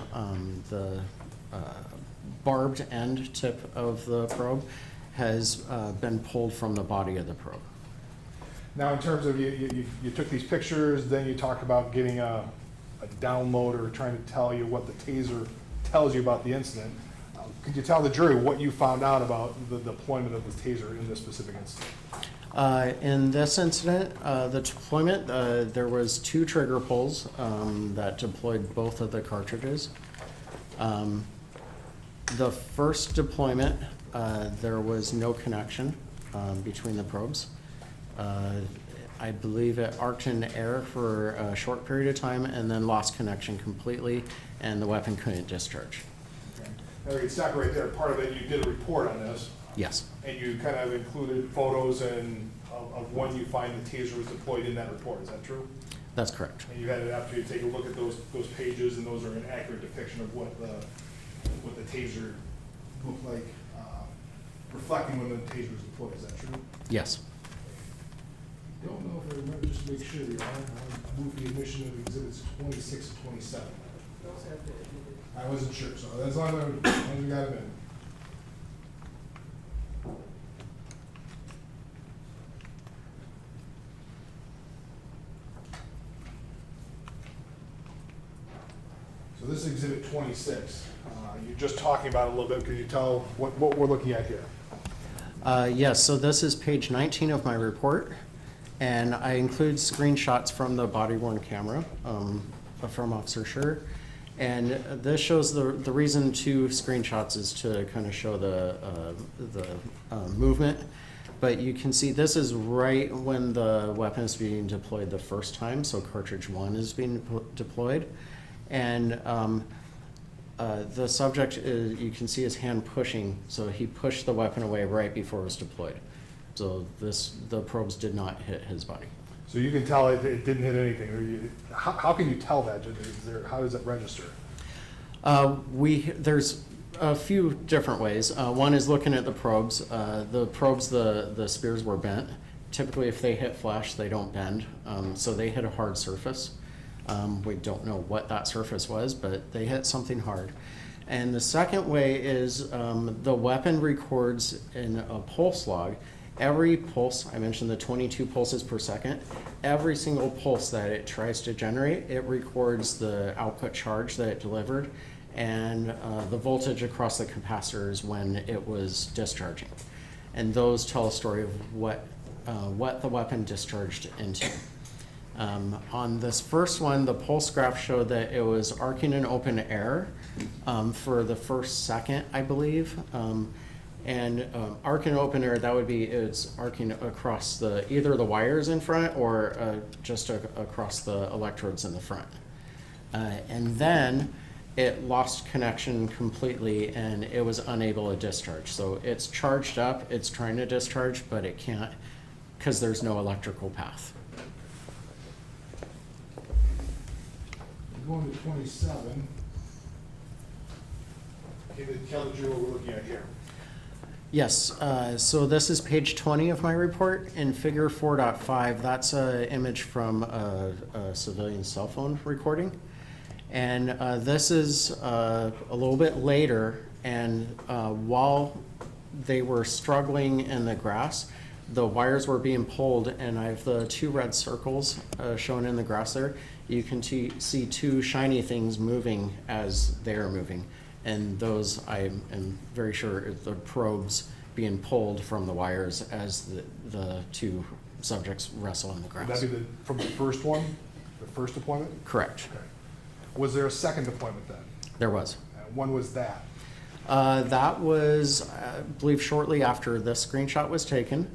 barbed end tip of the probe has been pulled from the body of the probe. Now, in terms of you took these pictures, then you talk about getting a download or trying to tell you what the taser tells you about the incident. Could you tell the jury what you found out about the deployment of the taser in this specific incident? In this incident, the deployment, there was 2 trigger pulls that deployed both of the cartridges. The first deployment, there was no connection between the probes. I believe it arced in air for a short period of time and then lost connection completely, and the weapon couldn't discharge. Okay. Now, we can stop right there. Part of it, you did a report on this. Yes. And you kind of included photos of when you find the taser was deployed in that report. Is that true? That's correct. And you had it after you take a look at those pages, and those are an accurate depiction of what the taser looked like, reflecting when the taser was deployed. Is that true? Yes. Don't know if I remember, just to make sure, Your Honor, I want to move the admission of exhibits 26 and 27. Those have been admitted. I wasn't sure, so as long as we got it in. So this is Exhibit 26. You're just talking about it a little bit. Can you tell what we're looking at here? Yes, so this is page 19 of my report, and I include screenshots from the body-worn camera from Officer Schurr. And this shows the reason two screenshots is to kind of show the movement. But you can see this is right when the weapon is being deployed the first time, so cartridge 1 is being deployed. And the subject, you can see his hand pushing, so he pushed the weapon away right before it was deployed. So the probes did not hit his body. So you can tell it didn't hit anything. How can you tell that? How does it register? There's a few different ways. One is looking at the probes. The spears were bent. Typically, if they hit flesh, they don't bend. So they hit a hard surface. We don't know what that surface was, but they hit something hard. And the second way is the weapon records in a pulse log. Every pulse, I mentioned the 22 pulses per second, every single pulse that it tries to generate, it records the output charge that it delivered and the voltage across the capacitors when it was discharging. And those tell a story of what the weapon discharged into. On this first one, the pulse graph showed that it was arcing in open air for the first second, I believe. Arcing in open air, that would be it's arcing across either the wires in front or just across the electrodes in the front. And then it lost connection completely and it was unable to discharge. So it's charged up, it's trying to discharge, but it can't because there's no electrical path. Going to 27. Can you tell the jury what we're looking at here? Yes, so this is page 20 of my report. In figure 4.5, that's an image from a civilian cell phone recording. And this is a little bit later, and while they were struggling in the grass, the wires were being pulled, and I have the two red circles shown in the grass there. You can see two shiny things moving as they're moving. And those, I am very sure, are the probes being pulled from the wires as the two subjects wrestle in the grass. Would that be from the first one, the first deployment? Correct. Okay. Was there a second deployment then? There was. When was that? That was, I believe, shortly after this screenshot was taken.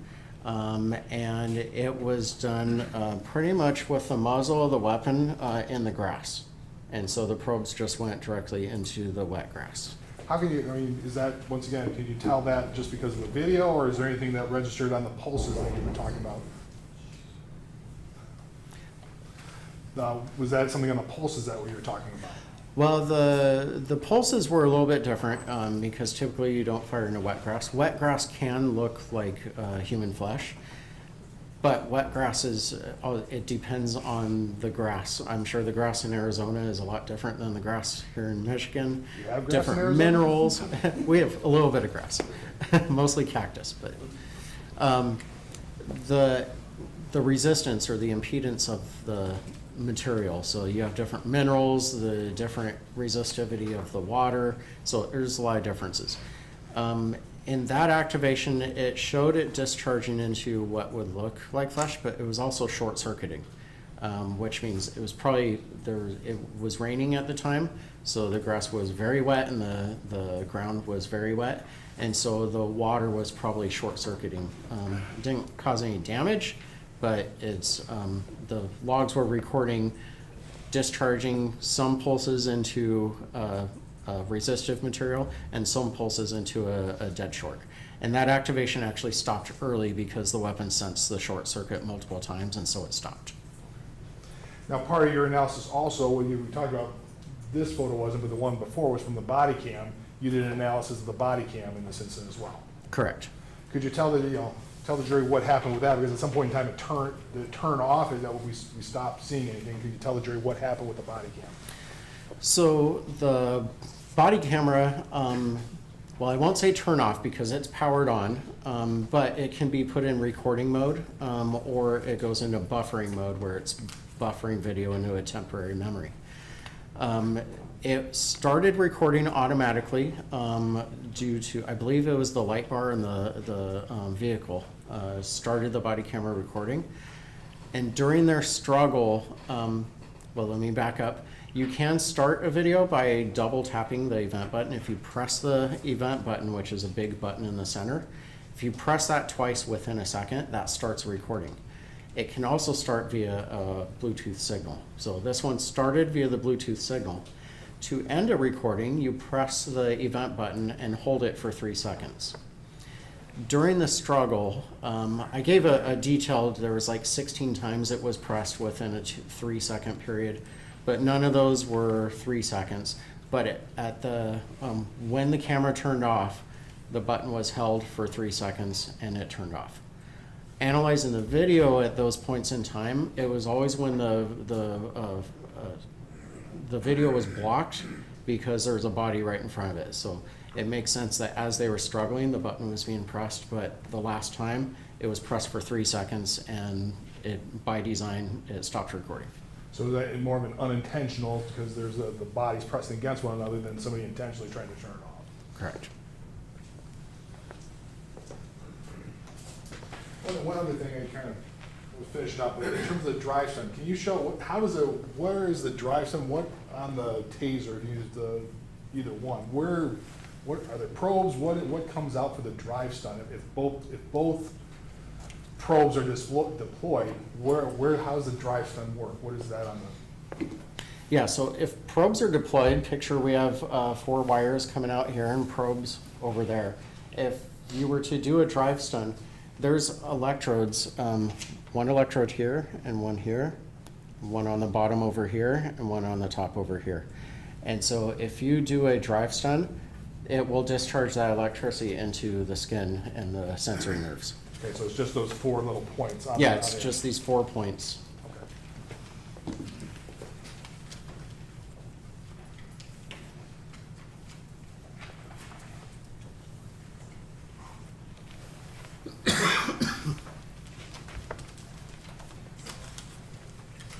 And it was done pretty much with the muzzle of the weapon in the grass. And so the probes just went directly into the wet grass. How can you, is that, once again, can you tell that just because of the video, or is there anything that registered on the pulses that you were talking about? Was that something on the pulses that we were talking about? Well, the pulses were a little bit different because typically you don't fire into wet grass. Wet grass can look like human flesh, but wet grass is, it depends on the grass. I'm sure the grass in Arizona is a lot different than the grass here in Michigan. You have grass Different in Arizona? minerals. We have a little bit of grass, mostly cactus, but the resistance or the impedance of the material. So you have different minerals, the different resistivity of the water. So there's a lot of differences. In that activation, it showed it discharging into what would look like flesh, but it was also short-circuiting, which means it was probably, it was raining at the time, so the grass was very wet and the ground was very wet, and so the water was probably short-circuiting. It didn't cause any damage, but it's the logs were recording discharging some pulses into resistive material and some pulses into a dead short. And that activation actually stopped early because the weapon sensed the short circuit multiple times, and so it stopped. Now, part of your analysis also, when you talked about, this photo wasn't, but the one before was from the body cam, you did an analysis of the body cam in this incident as well. Correct. Could you tell the jury what happened with that? Because at some point in time, it turned off. Is that when we stopped seeing anything? Could you tell the jury what happened with the body cam? So the body camera, well, I won't say turn off because it's powered on, but it can be put in recording mode, or it goes into buffering mode where it's buffering video into a temporary memory. It started recording automatically due to, I believe it was the light bar in the vehicle, started the body camera recording. And during their struggle, well, let me back up. You can start a video by double tapping the event button. If you press the event button, which is a big button in the center, if you press that twice within a second, that starts recording. It can also start via a Bluetooth signal. So this one started via the Bluetooth signal. To end a recording, you press the event button and hold it for 3 seconds. During the struggle, I gave a detailed, there was like 16 times it was pressed within a 3 second period, but none of those were 3 seconds. But when the camera turned off, the button was held for 3 seconds and it turned off. Analyzing the video at those points in time, it was always when the video was blocked because there was a body right in front of it. So it makes sense that as they were struggling, the button was being pressed, but the last time it was pressed for 3 seconds and it, by design, it stopped recording. So is that more of an unintentional, because there's the bodies pressing against one another, than somebody intentionally trying to turn it off? Correct. One other thing I kind of was finishing up with, in terms of the drive stem, can you show, where is the drive stem, what on the Taser, if you use either one, what are the probes, what comes out for the drive stem? If both probes are deployed, how does the drive stem work? What is that on the? Yeah, so if probes are deployed, picture we have 4 wires coming out here and probes over there. If you were to do a drive stun, there's electrodes, one electrode here and one here, one on the bottom over here and one on the top over here. And so if you do a drive stun, it will discharge that electricity into the skin and the sensory nerves. Okay, so it's just those 4 little points. Yeah, it's just these 4 points. Okay.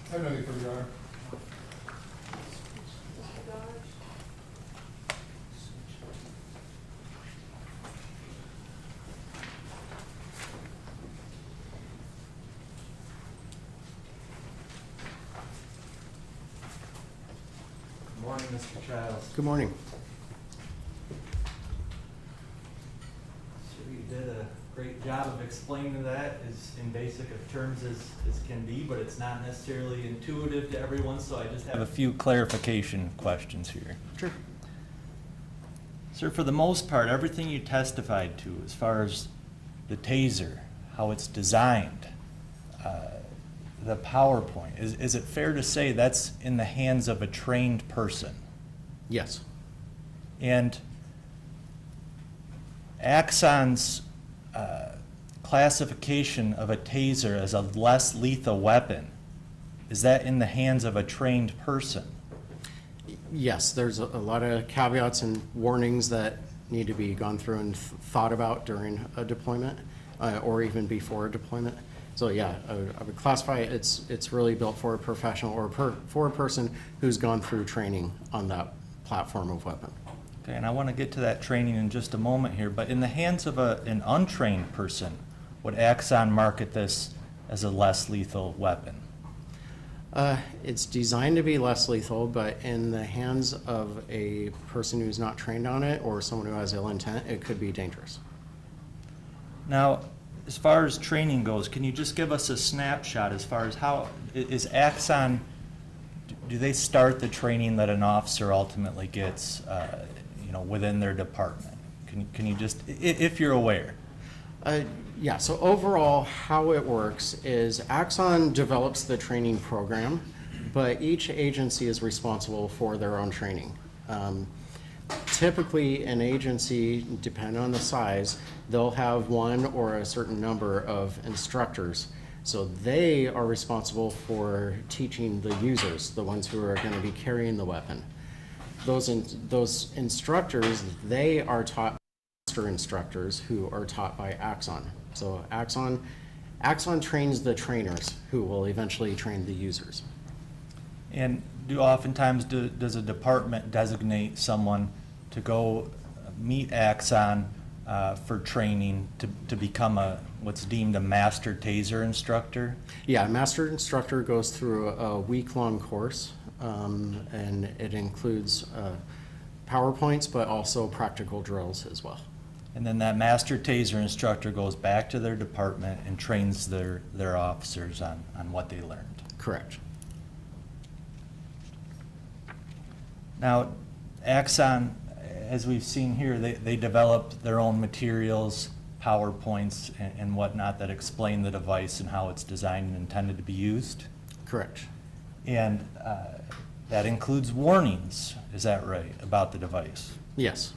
I have nothing for you, Your Honor. Good morning, Mr. Chiles. Good morning. So you did a great job of explaining that as in basic of terms as can be, but it's not necessarily intuitive to everyone, so I just have a few clarification questions here. Sure. Sir, for the most part, everything you testified to as far as the Taser, how it's designed, the PowerPoint, is it fair to say that's in the hands of a trained person? Yes. And Axon's classification of a Taser as a less lethal weapon, is that in the hands of a trained person? Yes, there's a lot of caveats and warnings that need to be gone through and thought about during a deployment or even before a deployment. So yeah, I would classify it, it's really built for a professional or for a person who's gone through training on that platform of weapon. Okay, and I want to get to that training in just a moment here, but in the hands of an untrained person, would Axon market this as a less lethal weapon? It's designed to be less lethal, but in the hands of a person who's not trained on it or someone who has ill intent, it could be dangerous. Now, as far as training goes, can you just give us a snapshot as far as how is Axon, do they start the training that an officer ultimately gets, within their department? Can you just, if you're aware? Yeah, so overall, how it works is Axon develops the training program, but each agency is responsible for their own training. Typically, an agency, depending on the size, they'll have one or a certain number of instructors. So they are responsible for teaching the users, the ones who are going to be carrying the weapon. those instructors, they are taught master instructors who are taught by Axon. So Axon trains the trainers who will eventually train the users. And does a department designate someone to go meet Axon for training to become what's deemed a master Taser instructor? Yeah, a master instructor goes through a week-long course, and it includes PowerPoints, but also practical drills as well. And then that master Taser instructor goes back to their department and trains their officers on what they learned. Correct. Now, Axon, as we've seen here, they developed their own materials, PowerPoints and whatnot that explain the device and how it's designed and intended to be used. Correct. And that includes warnings, is that right, about the device? Yes.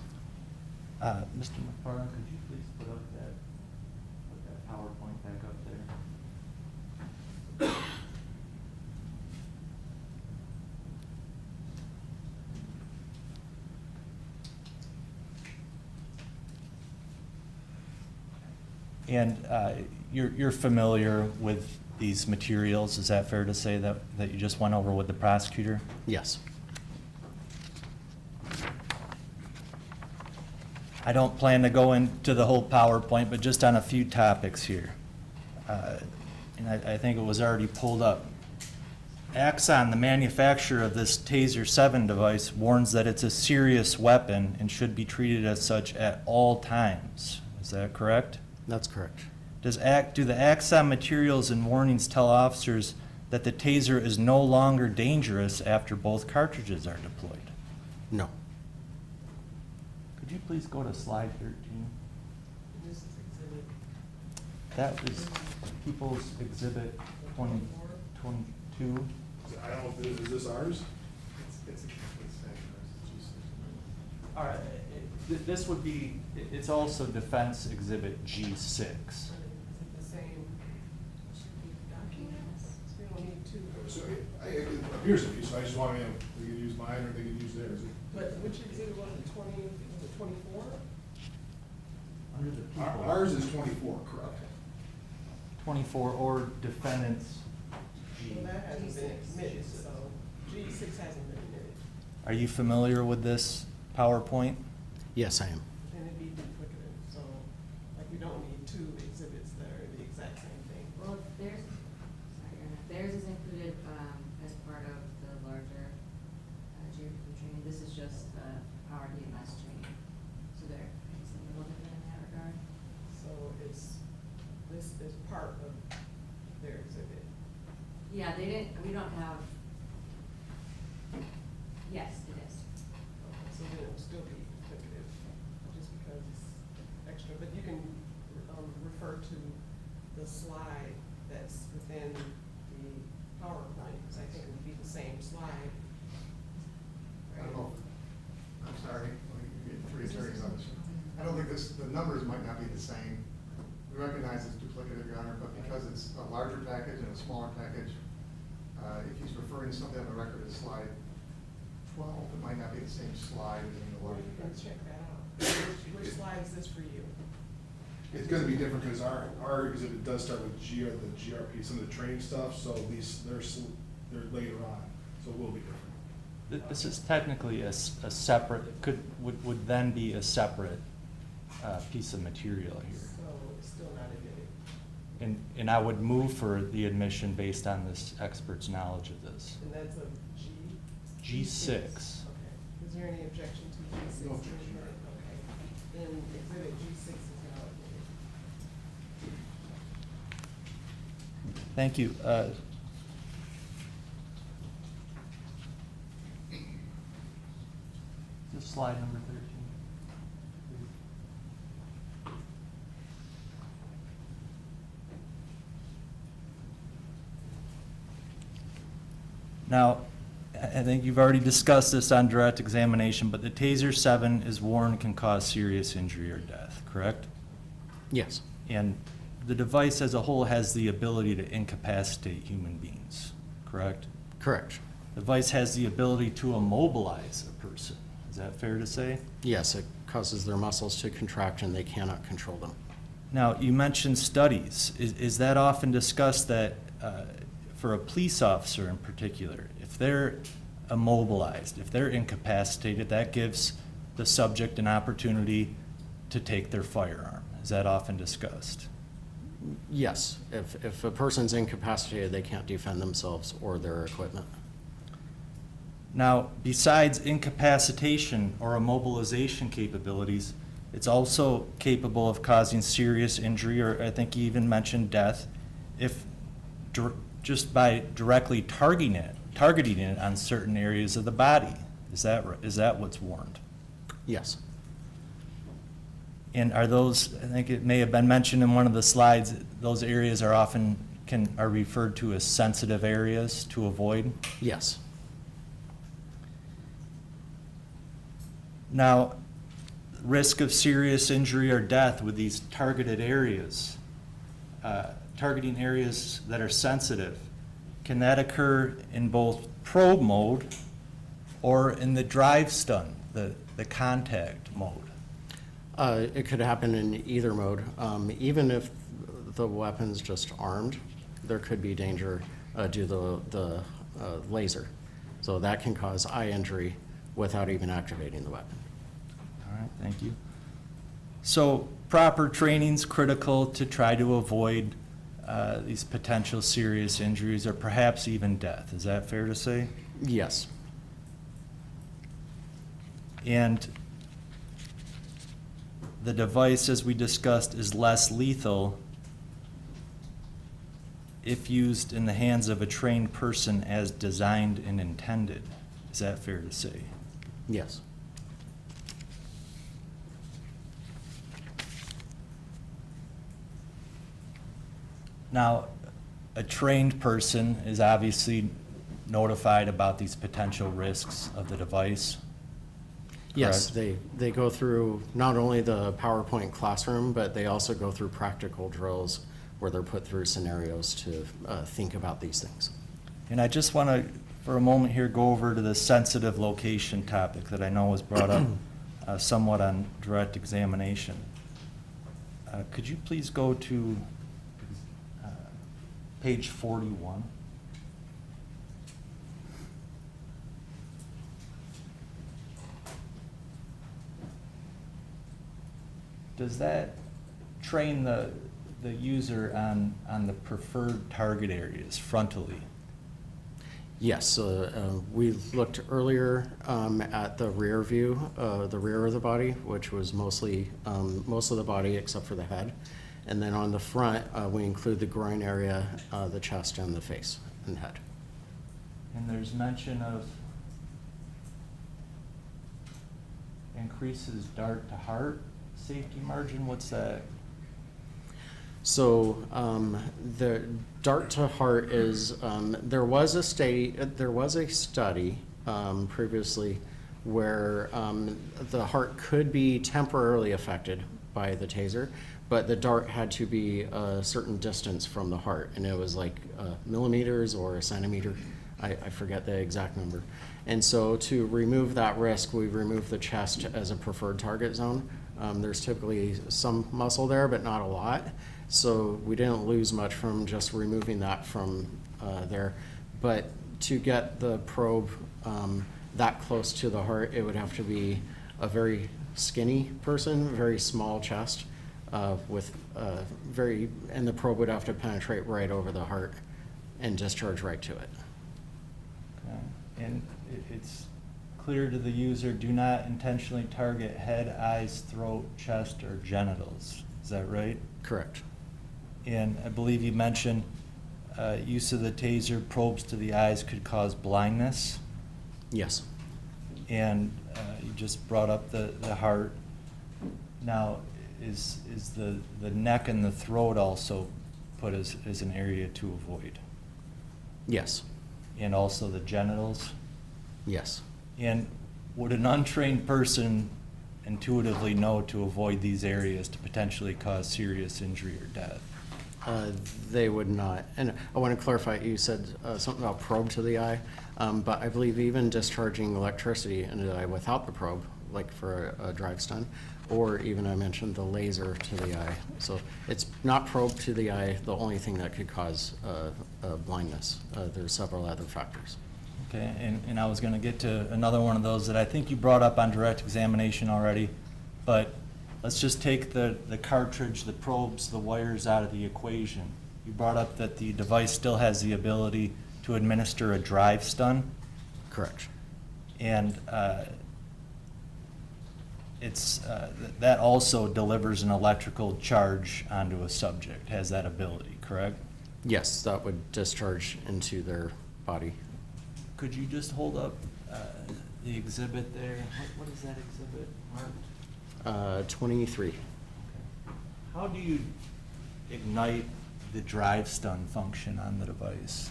Mr. McFarland, could you please put that PowerPoint back up there? And you're familiar with these materials, is that fair to say that you just went over with the prosecutor? Yes. I don't plan to go into the whole PowerPoint, but just on a few topics here. And I think it was already pulled up. Axon, the manufacturer of this Taser 7 device, warns that it's a serious weapon and should be treated as such at all times. Is that correct? That's correct. Do the Axon materials and warnings tell officers that the Taser is no longer dangerous after both cartridges are deployed? No. Could you please go to slide 13? This is exhibit That was People's Exhibit 2022. I don't know, is this ours? All right, this would be, it's also Defense Exhibit G6. Is it the same documents? We don't need two. So it appears to be, so I just want to, we could use mine or they could use theirs. But which exhibit was it, 24? Under the people. Ours is 24, correct? 24 or Defendants G. Well, that hasn't been admitted, so G6 hasn't been admitted. Are you familiar with this PowerPoint? Yes, I am. And it'd be duplicative, so like we don't need two exhibits that are the exact same thing. Well, theirs is included as part of the larger GRP training. This is just our DMS training. So they're, I guess, a little different in that regard. So this is part of their exhibit. Yeah, we don't have, yes, it is. Okay, so then it will still be duplicative, just because it's extra, but you can refer to the slide that's within the PowerPoint, because I think it would be the same slide. I don't know. I'm sorry, we get three attorneys on this. I don't think the numbers might not be the same. We recognize it's duplicative, Your Honor, but because it's a larger package and a smaller package, if he's referring to something on the record as slide 12, it might not be the same slide as in the Or larger you can package. check that out. Which slide is this for you? It's gonna be different because our exhibit does start with the GRP, some of the training stuff, so they're later on, so it will be different. This is technically a separate, would then be a separate piece of material here. So it's still not admitted. And I would move for the admission based on this expert's knowledge of this. And that's a G6. Okay. Is there any objection to G6? No objection. Okay. Then exhibit G6 is now admitted. Thank you. Just slide number 13. please. Now, I think you've already discussed this on direct examination, but the Taser 7 is worn can cause serious injury or death, correct? Yes. And the device as a whole has the ability to incapacitate human beings, correct? Correct. the device has the ability to immobilize a person. Is that fair to say? Yes, it causes their muscles to contract and they cannot control them. Now, you mentioned studies. Is that often discussed that for a police officer in particular, if they're immobilized, if they're incapacitated, that gives the subject an opportunity to take their firearm? Is that often discussed? Yes, if a person's incapacitated, they can't defend themselves or their equipment. Now, besides incapacitation or immobilization capabilities, it's also capable of causing serious injury, or I think you even mentioned death, if just by directly targeting it on certain areas of the body. Is that what's warned? Yes. And are those, I think it may have been mentioned in one of the slides, those areas are often are referred to as sensitive areas to avoid? Yes. Now, risk of serious injury or death with these targeted areas, targeting areas that are sensitive, can that occur in both probe mode or in the drive stun, the contact mode? It could happen in either mode. Even if the weapon's just armed, there could be danger due to the laser. So that can cause eye injury without even activating the weapon. All right, thank you. So proper training's critical to try to avoid these potential serious injuries or perhaps even death. Is that fair to say? Yes. And the device, as we discussed, is less lethal if used in the hands of a trained person as designed and intended. Is that fair to say? Yes. Now, a trained person is obviously notified about these potential risks of the device. Yes, Correct? they go through not only the PowerPoint classroom, but they also go through practical drills where they're put through scenarios to think about these things. And I just want to, for a moment here, go over to the sensitive location topic that I know was brought up somewhat on direct examination. Could you please go to page 41? Does that train the user on the preferred target areas frontally? Yes, we looked earlier at the rear view, the rear of the body, which was mostly most of the body except for the head. And then on the front, we include the groin area, the chest, and the face and head. And there's mention of increases dart to heart safety margin. What's that? So the dart to heart is there was a study previously where the heart could be temporarily affected by the taser, but the dart had to be a certain distance from the heart, and it was like millimeters or a centimeter. I forget the exact number. And so to remove that risk, we removed the chest as a preferred target zone. There's typically some muscle there, but not a lot. So we didn't lose much from just removing that from there. But to get the probe that close to the heart, it would have to be a very skinny person, very small chest, with and the probe would have to penetrate right over the heart and discharge right to it. Okay. And it's clear to the user, do not intentionally target head, eyes, throat, chest, or genitals. Is that right? Correct. And I believe you mentioned use of the taser probes to the eyes could cause blindness. Yes. And you just brought up the heart. Now, is the neck and the throat also put as an area to avoid? Yes. And also the genitals? Yes. And would an untrained person intuitively know to avoid these areas to potentially cause serious injury or death? They would not. And I want to clarify, you said something about probe to the eye, but I believe even discharging electricity into the eye without the probe, like for a drive stun, or even I mentioned the laser to the eye. So it's not probe to the eye, the only thing that could cause blindness. There's several other factors. Okay, and I was going to get to another one of those that I think you brought up on direct examination already, but let's just take the cartridge, the probes, the wires out of the equation. You brought up that the device still has the ability to administer a drive stun, Correct. and that also delivers an electrical charge onto a subject, has that ability, correct? Yes, that would discharge into their body. Could you just hold up the exhibit there? What is that exhibit marked? 23. How do you ignite the drive stun function on the device?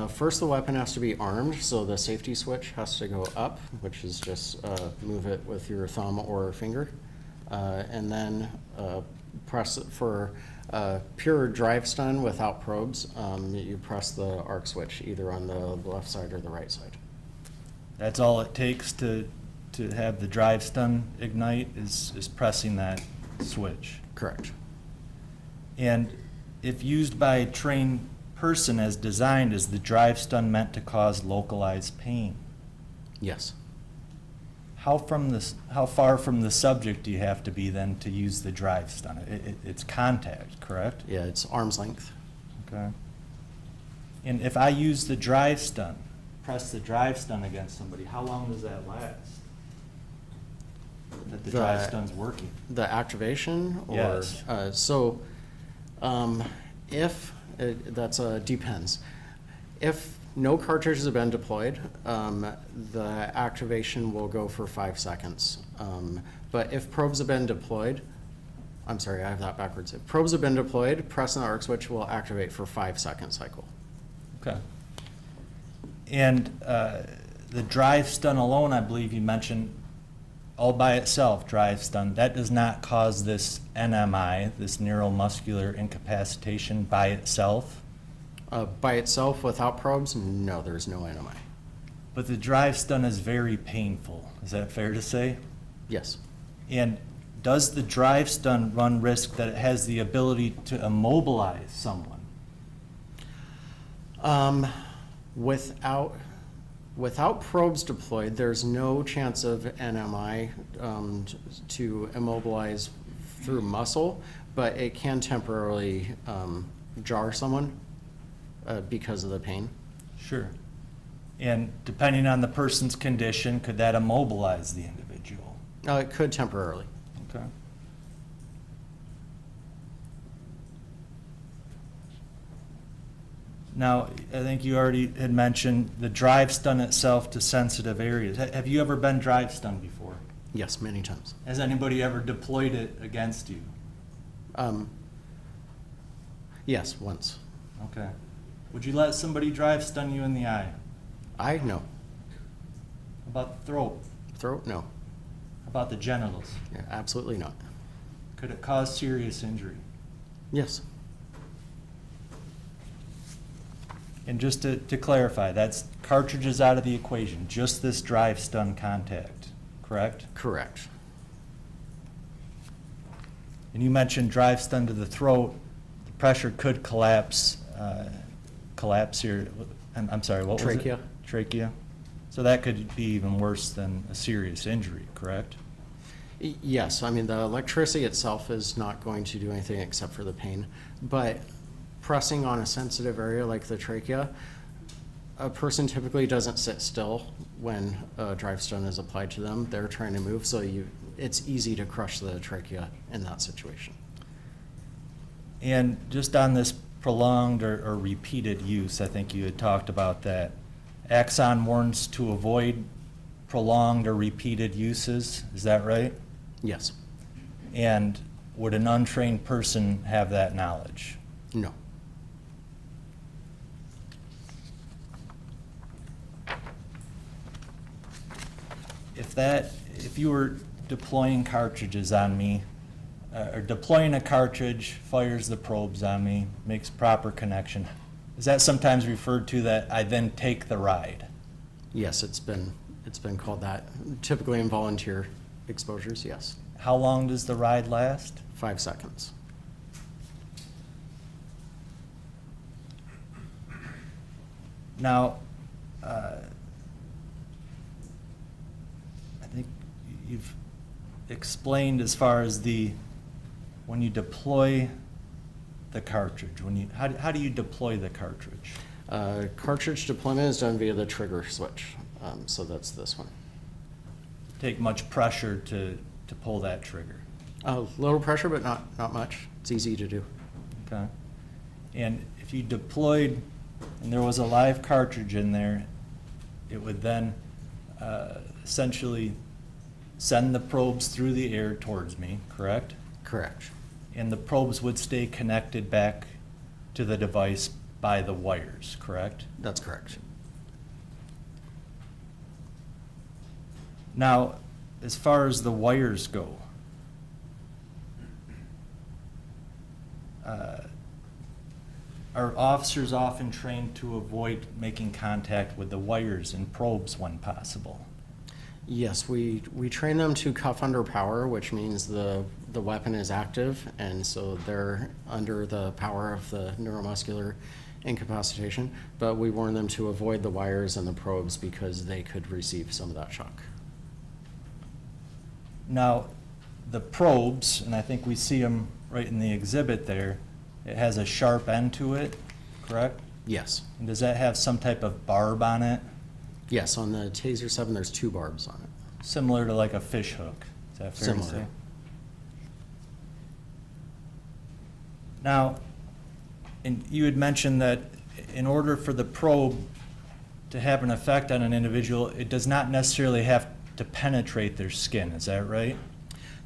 First, the weapon has to be armed, so the safety switch has to go up, which is just move it with your thumb or finger. And then press it for pure drive stun without probes. You press the arc switch either on the left side or the right side. That's all it takes to have the drive stun ignite is pressing that switch. Correct. And if used by a trained person as designed, is the drive stun meant to cause localized pain? Yes. How far from the subject do you have to be then to use the drive stun? It's contact, correct? Yeah, it's arm's length. Okay. And if I use the drive stun, press the drive stun against somebody, how long does that last? That the drive stun's working? The activation, or Yes. If that's depends. If no cartridges have been deployed, the activation will go for 5 seconds. But if probes have been deployed, I'm sorry, I have that backwards. If probes have been deployed, pressing the arc switch will activate for 5-second cycle. Okay. And the drive stun alone, I believe you mentioned, all by itself, drive stun, that does not cause this NMI, this neuromuscular incapacitation by itself? By itself, without probes, no, there's no NMI. But the drive stun is very painful. Is that fair to say? Yes. And does the drive stun run risk that it has the ability to immobilize someone? Without probes deployed, there's no chance of NMI to immobilize through muscle, but it can temporarily jar someone because of the pain. Sure. And depending on the person's condition, could that immobilize the individual? It could temporarily. Okay. Now, I think you already had mentioned the drive stun itself to sensitive areas. Have you ever been drive stunned before? Yes, many times. Has anybody ever deployed it against you? Yes, once. Okay. Would you let somebody drive stun you in the eye? No. How about the throat? Throat? No. How about the genitals? Yeah, absolutely not. Could it cause serious injury? Yes. And just to clarify, that's cartridges out of the equation, just this drive stun contact, correct? Correct. And you mentioned drive stun to the throat, the pressure could collapse here, I'm sorry, what was it? Trachea. Trachea. So that could be even worse than a serious injury, correct? Yes, I mean, the electricity itself is not going to do anything except for the pain, but pressing on a sensitive area like the trachea, a person typically doesn't sit still when a drive stun is applied to them. They're trying to move, so it's easy to crush the trachea in that situation. And just on this prolonged or repeated use, I think you had talked about that. Axon warns to avoid prolonged or repeated uses, is that right? Yes. And would an untrained person have that knowledge? No. If you were deploying cartridges on me, or deploying a cartridge, fires the probes on me, makes proper connection. Is that sometimes referred to that I then take the ride? Yes, it's been called that. Typically in volunteer exposures, yes. How long does the ride last? 5 seconds. Now, I think you've explained as far as when you deploy the cartridge, how do you deploy the cartridge? Cartridge deployment is done via the trigger switch, so that's this one. Take much pressure to pull that trigger. A little pressure, but not much. It's easy to do. Okay. And if you deployed and there was a live cartridge in there, it would then essentially send the probes through the air towards me, correct? Correct. And the probes would stay connected back to the device by the wires, correct? That's correct. Now, as far as the wires go, are officers often trained to avoid making contact with the wires and probes when possible? Yes, we train them to cuff under power, which means the weapon is active, and so they're under the power of the neuromuscular incapacitation, but we warn them to avoid the wires and the probes because they could receive some of that shock. Now, the probes, and I think we see them right in the exhibit there, it has a sharp end to it, correct? Yes. And does that have some type of barb on it, Yes, on the Taser 7, there's 2 barbs on it. similar to like a fish hook? Is that fair to Similar. say? Now, and you had mentioned that in order for the probe to have an effect on an individual, it does not necessarily have to penetrate their skin, is that right?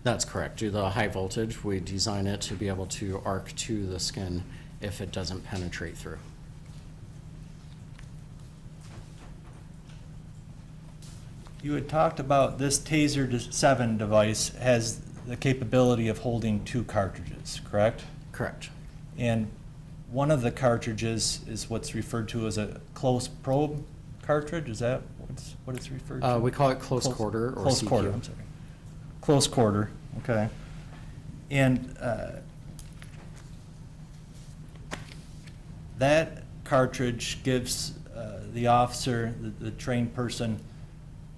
That's correct. Due to the high voltage, we design it to be able to arc to the skin if it doesn't penetrate through. You had talked about this Taser 7 device has the capability of holding 2 cartridges, correct? Correct. And one of the cartridges is what's referred to as a close probe cartridge, is that what it's referred to? We call it close quarter or Close CQ. quarter, I'm sorry. Close quarter, okay. And that cartridge gives the officer, the trained person,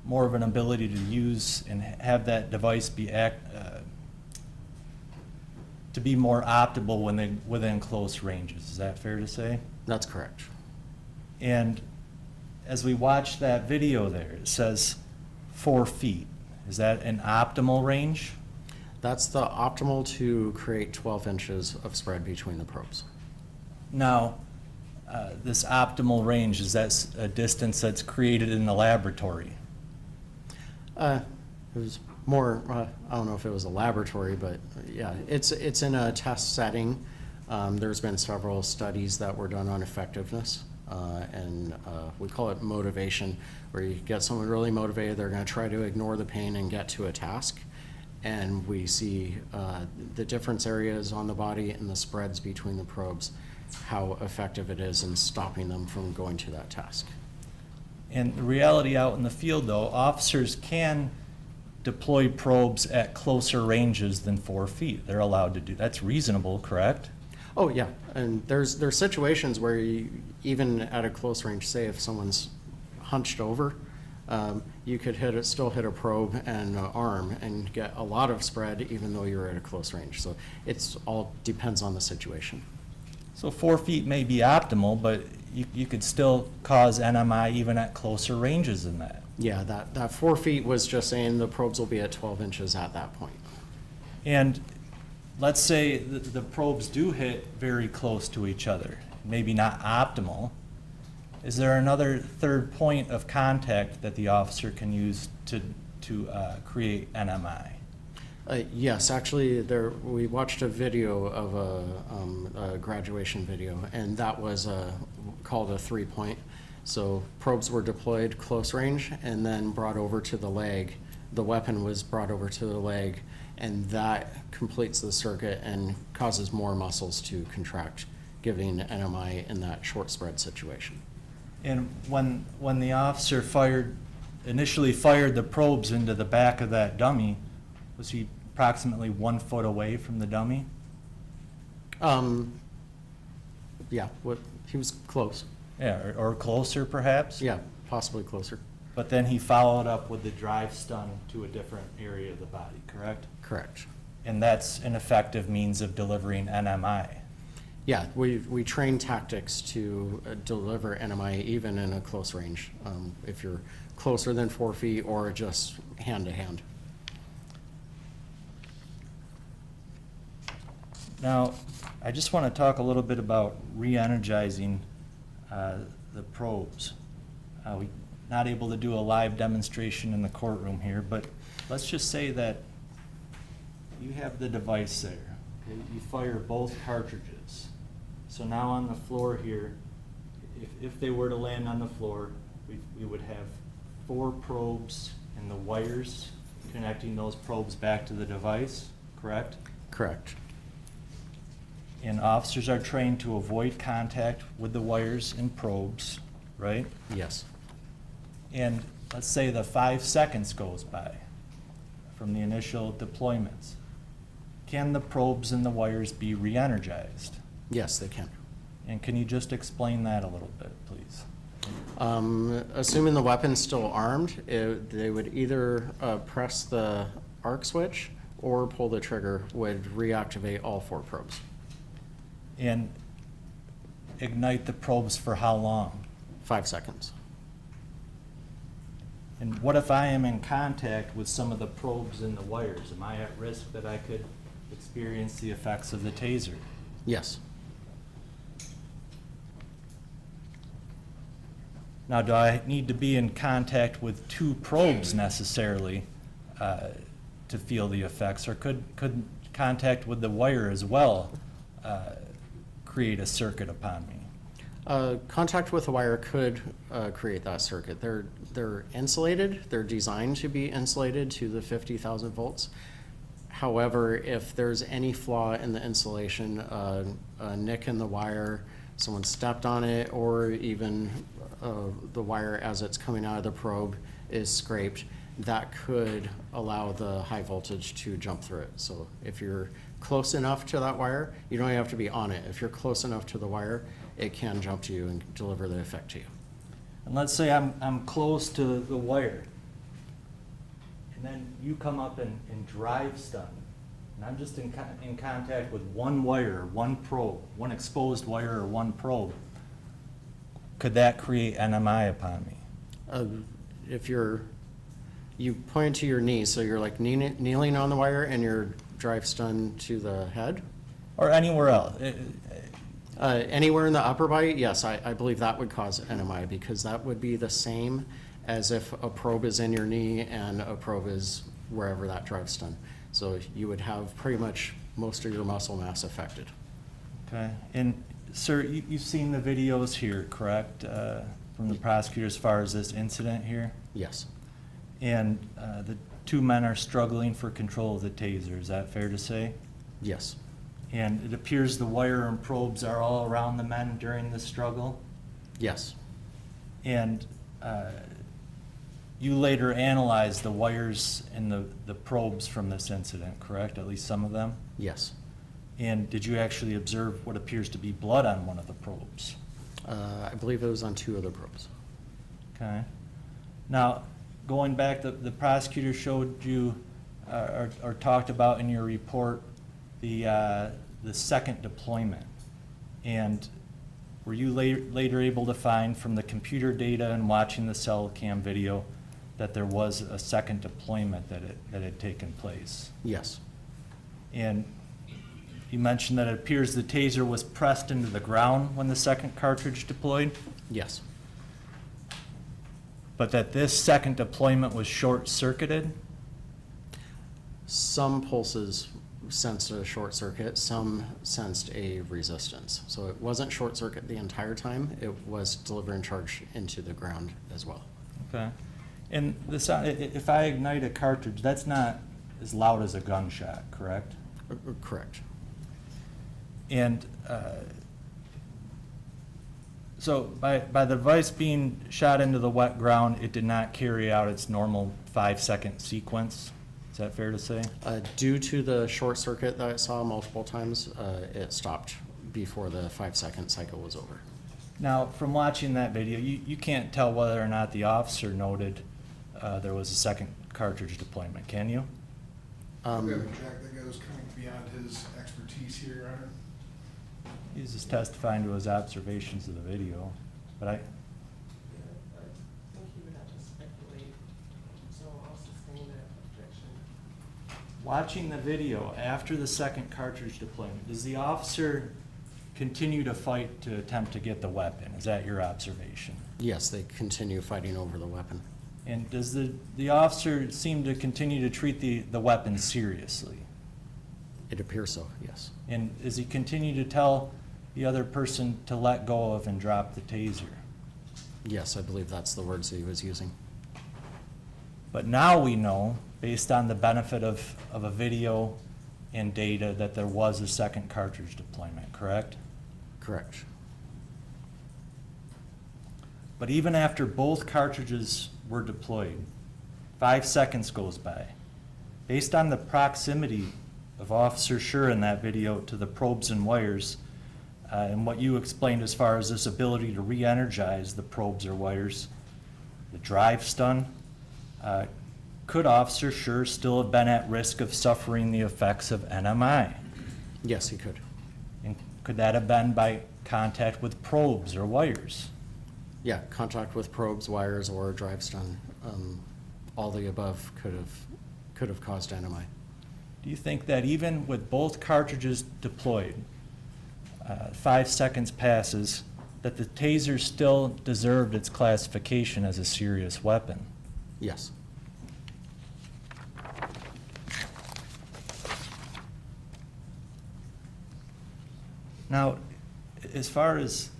more of an ability to use and have that device be to be more optimal when they within close ranges. Is that fair to say? That's correct. And as we watch that video there, it says 4 feet. Is that an optimal range? That's the optimal to create 12 inches of spread between the probes. Now, this optimal range, is that a distance that's created in the laboratory? It was more, I don't know if it was a laboratory, but yeah, it's in a test setting. There's been several studies that were done on effectiveness, and we call it motivation, where you get someone really motivated, they're going to try to ignore the pain and get to a task. And we see the difference areas on the body and the spreads between the probes, how effective it is in stopping them from going to that task. And the reality out in the field, though, officers can deploy probes at closer ranges than 4 feet. They're allowed to do, that's reasonable, correct? Oh, yeah, and there's situations where you, even at a close range, say if someone's hunched over, you could still hit a probe and arm and get a lot of spread even though you're at a close range. So it's all depends on the situation. So 4 feet may be optimal, but you could still cause NMI even at closer ranges than that. Yeah, that 4 feet was just saying the probes will be at 12 inches at that point. And let's say the probes do hit very close to each other, maybe not optimal. Is there another third point of contact that the officer can use to create NMI? Yes, actually, we watched a video of a graduation video, and that was called a 3-point. So probes were deployed close range and then brought over to the leg. The weapon was brought over to the leg, and that completes the circuit and causes more muscles to contract, giving NMI in that short spread situation. And when the officer initially fired the probes into the back of that dummy, was he approximately 1 foot away from the dummy? Yeah, he was close. Yeah, or closer perhaps? Yeah, possibly closer. But then he followed up with the drive stun to a different area of the body, correct? Correct. And that's an effective means of delivering NMI. Yeah, we train tactics to deliver NMI even in a close range, if you're closer than 4 feet or just hand to hand. Now, I just want to talk a little bit about re-energizing the probes. We're not able to do a live demonstration in the courtroom here, but let's just say that you have the device there. Okay? You fire both cartridges. So now on the floor here, if they were to land on the floor, we would have 4 probes and the wires connecting those probes back to the device, correct? Correct. And officers are trained to avoid contact with the wires and probes, right? Yes. And let's say the 5 seconds goes by from the initial deployments. Can the probes and the wires be re-energized? Yes, they can. And can you just explain that a little bit, please? Assuming the weapon's still armed, they would either press the arc switch or pull the trigger, would reactivate all 4 probes. And ignite the probes for how long? 5 seconds. And what if I am in contact with some of the probes and the wires? Am I at risk that I could experience the effects of the taser? Yes. Now, do I need to be in contact with 2 probes necessarily to feel the effects, or could contact with the wire as well create a circuit upon me? Contact with the wire could create that circuit. They're insulated. They're designed to be insulated to the 50,000 volts. However, if there's any flaw in the insulation, a nick in the wire, someone stepped on it, or even the wire as it's coming out of the probe is scraped, that could allow the high voltage to jump through it. So if you're close enough to that wire, you don't have to be on it. If you're close enough to the wire, it can jump to you and deliver the effect to you. And let's say I'm close to the wire, and then you come up and drive stun, and I'm just in contact with one wire, one probe, one exposed wire or one probe. Could that create NMI upon me? If you point to your knee, so you're like kneeling on the wire and you're drive stun to the head? Or anywhere else? Anywhere in the upper body, yes, I believe that would cause NMI, because that would be the same as if a probe is in your knee and a probe is wherever that drive stun. So you would have pretty much most of your muscle mass affected. Okay, and sir, you've seen the videos here, correct, from the prosecutor as far as this incident here? Yes. And the 2 men are struggling for control of the taser, is that fair to say? Yes. And it appears the wire and probes are all around the men during the struggle? Yes. And you later analyzed the wires and the probes from this incident, correct? At least some of them? Yes. And did you actually observe what appears to be blood on one of the probes? I believe it was on 2 other probes. Okay. Now, going back, the prosecutor showed you or talked about in your report the second deployment. And were you later able to find from the computer data and watching the cell cam video that there was a second deployment that had taken place? Yes. And you mentioned that it appears the taser was pressed into the ground when the second cartridge deployed, Yes. but that this second deployment was short-circuited? Some pulses sensed a short circuit, some sensed a resistance. So it wasn't short circuit the entire time, it was delivering charge into the ground as well. Okay. And this, if I ignite a cartridge, that's not as loud as a gunshot, correct? Correct. And so by the device being shot into the wet ground, it did not carry out its normal 5-second sequence. Is that fair to say? Due to the short circuit that I saw multiple times, it stopped before the 5-second cycle was over. Now, from watching that video, you can't tell whether or not the officer noted there was a second cartridge deployment, can you? Jack, that goes kind of beyond his expertise here, Your Honor. He's just testifying to his observations of the video, but Yeah, I think he would have to speculate, so I'll sustain that objection. watching the video after the second cartridge deployment, does the officer continue to fight to attempt to get the weapon? Is that your observation? Yes, they continue fighting over the weapon. And does the officer seem to continue to treat the weapon seriously? It appears so, yes. And does he continue to tell the other person to let go of and drop the taser? Yes, I believe that's the words he was using. But now we know, based on the benefit of a video and data, that there was a second cartridge deployment, correct? Correct. But even after both cartridges were deployed, 5 seconds goes by. Based on the proximity of Officer Schurr in that video to the probes and wires, and what you explained as far as this ability to re-energize the probes or wires, the drive stun, could Officer Schurr still have been at risk of suffering the effects of NMI? Yes, he could. And could that have been by contact with probes or wires? Yeah, contact with probes, wires, or drive stun. All the above could have caused NMI. Do you think that even with both cartridges deployed, 5 seconds passes, that the taser still deserved its classification as a serious weapon? Yes. Now, as far as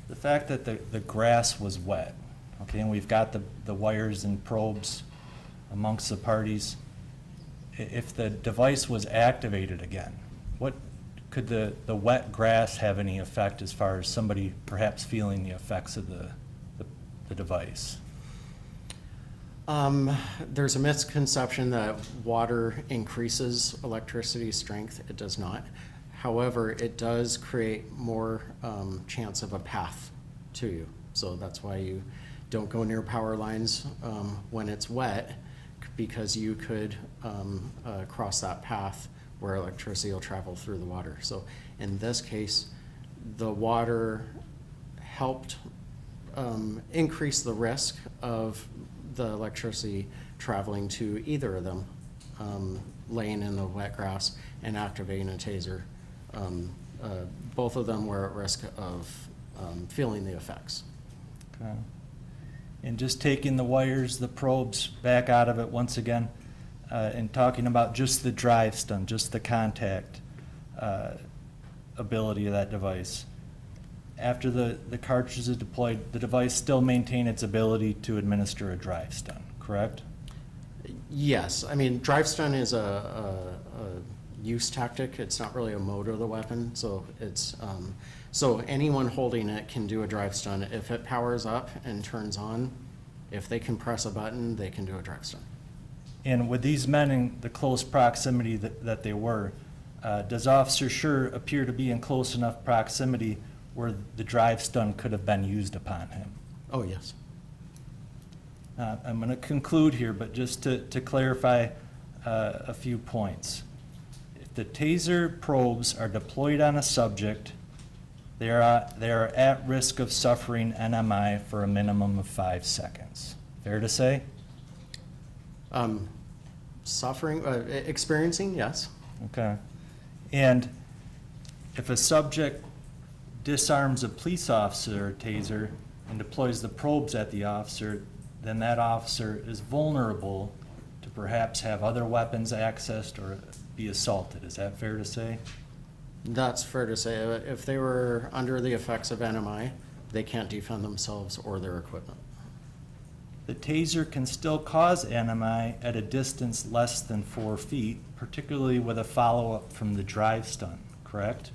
the fact that the grass was wet, okay, and we've got the wires and probes amongst the parties, if the device was activated again, what could the wet grass have any effect as far as somebody perhaps feeling the effects of the device? There's a misconception that water increases electricity strength. It does not. However, it does create more chance of a path to you. So that's why you don't go near power lines when it's wet, because you could cross that path where electricity will travel through the water. So in this case, the water helped increase the risk of the electricity traveling to either of them, laying in the wet grass and activating a taser. Both of them were at risk of feeling the effects. Okay. And just taking the wires, the probes back out of it once again, and talking about just the drive stun, just the contact ability of that device. After the cartridge is deployed, the device still maintains its ability to administer a drive stun, correct? Yes, I mean, drive stun is a use tactic. It's not really a mode of the weapon. So it's so anyone holding it can do a drive stun. If it powers up and turns on, if they can press a button, they can do a drive stun. And with these men in the close proximity that they were, does Officer Schurr appear to be in close enough proximity where the drive stun could have been used upon him? Oh, yes. I'm going to conclude here, but just to clarify a few points. If the taser probes are deployed on a subject, they are at risk of suffering NMI for a minimum of 5 seconds. Fair to say? Suffering, experiencing, yes. Okay. And if a subject disarms a police officer or taser and deploys the probes at the officer, then that officer is vulnerable to perhaps have other weapons accessed or be assaulted. Is that fair to say? That's fair to say. If they were under the effects of NMI, they can't defend themselves or their equipment. the taser can still cause NMI at a distance less than 4 feet, particularly with a follow-up from the drive stun, correct?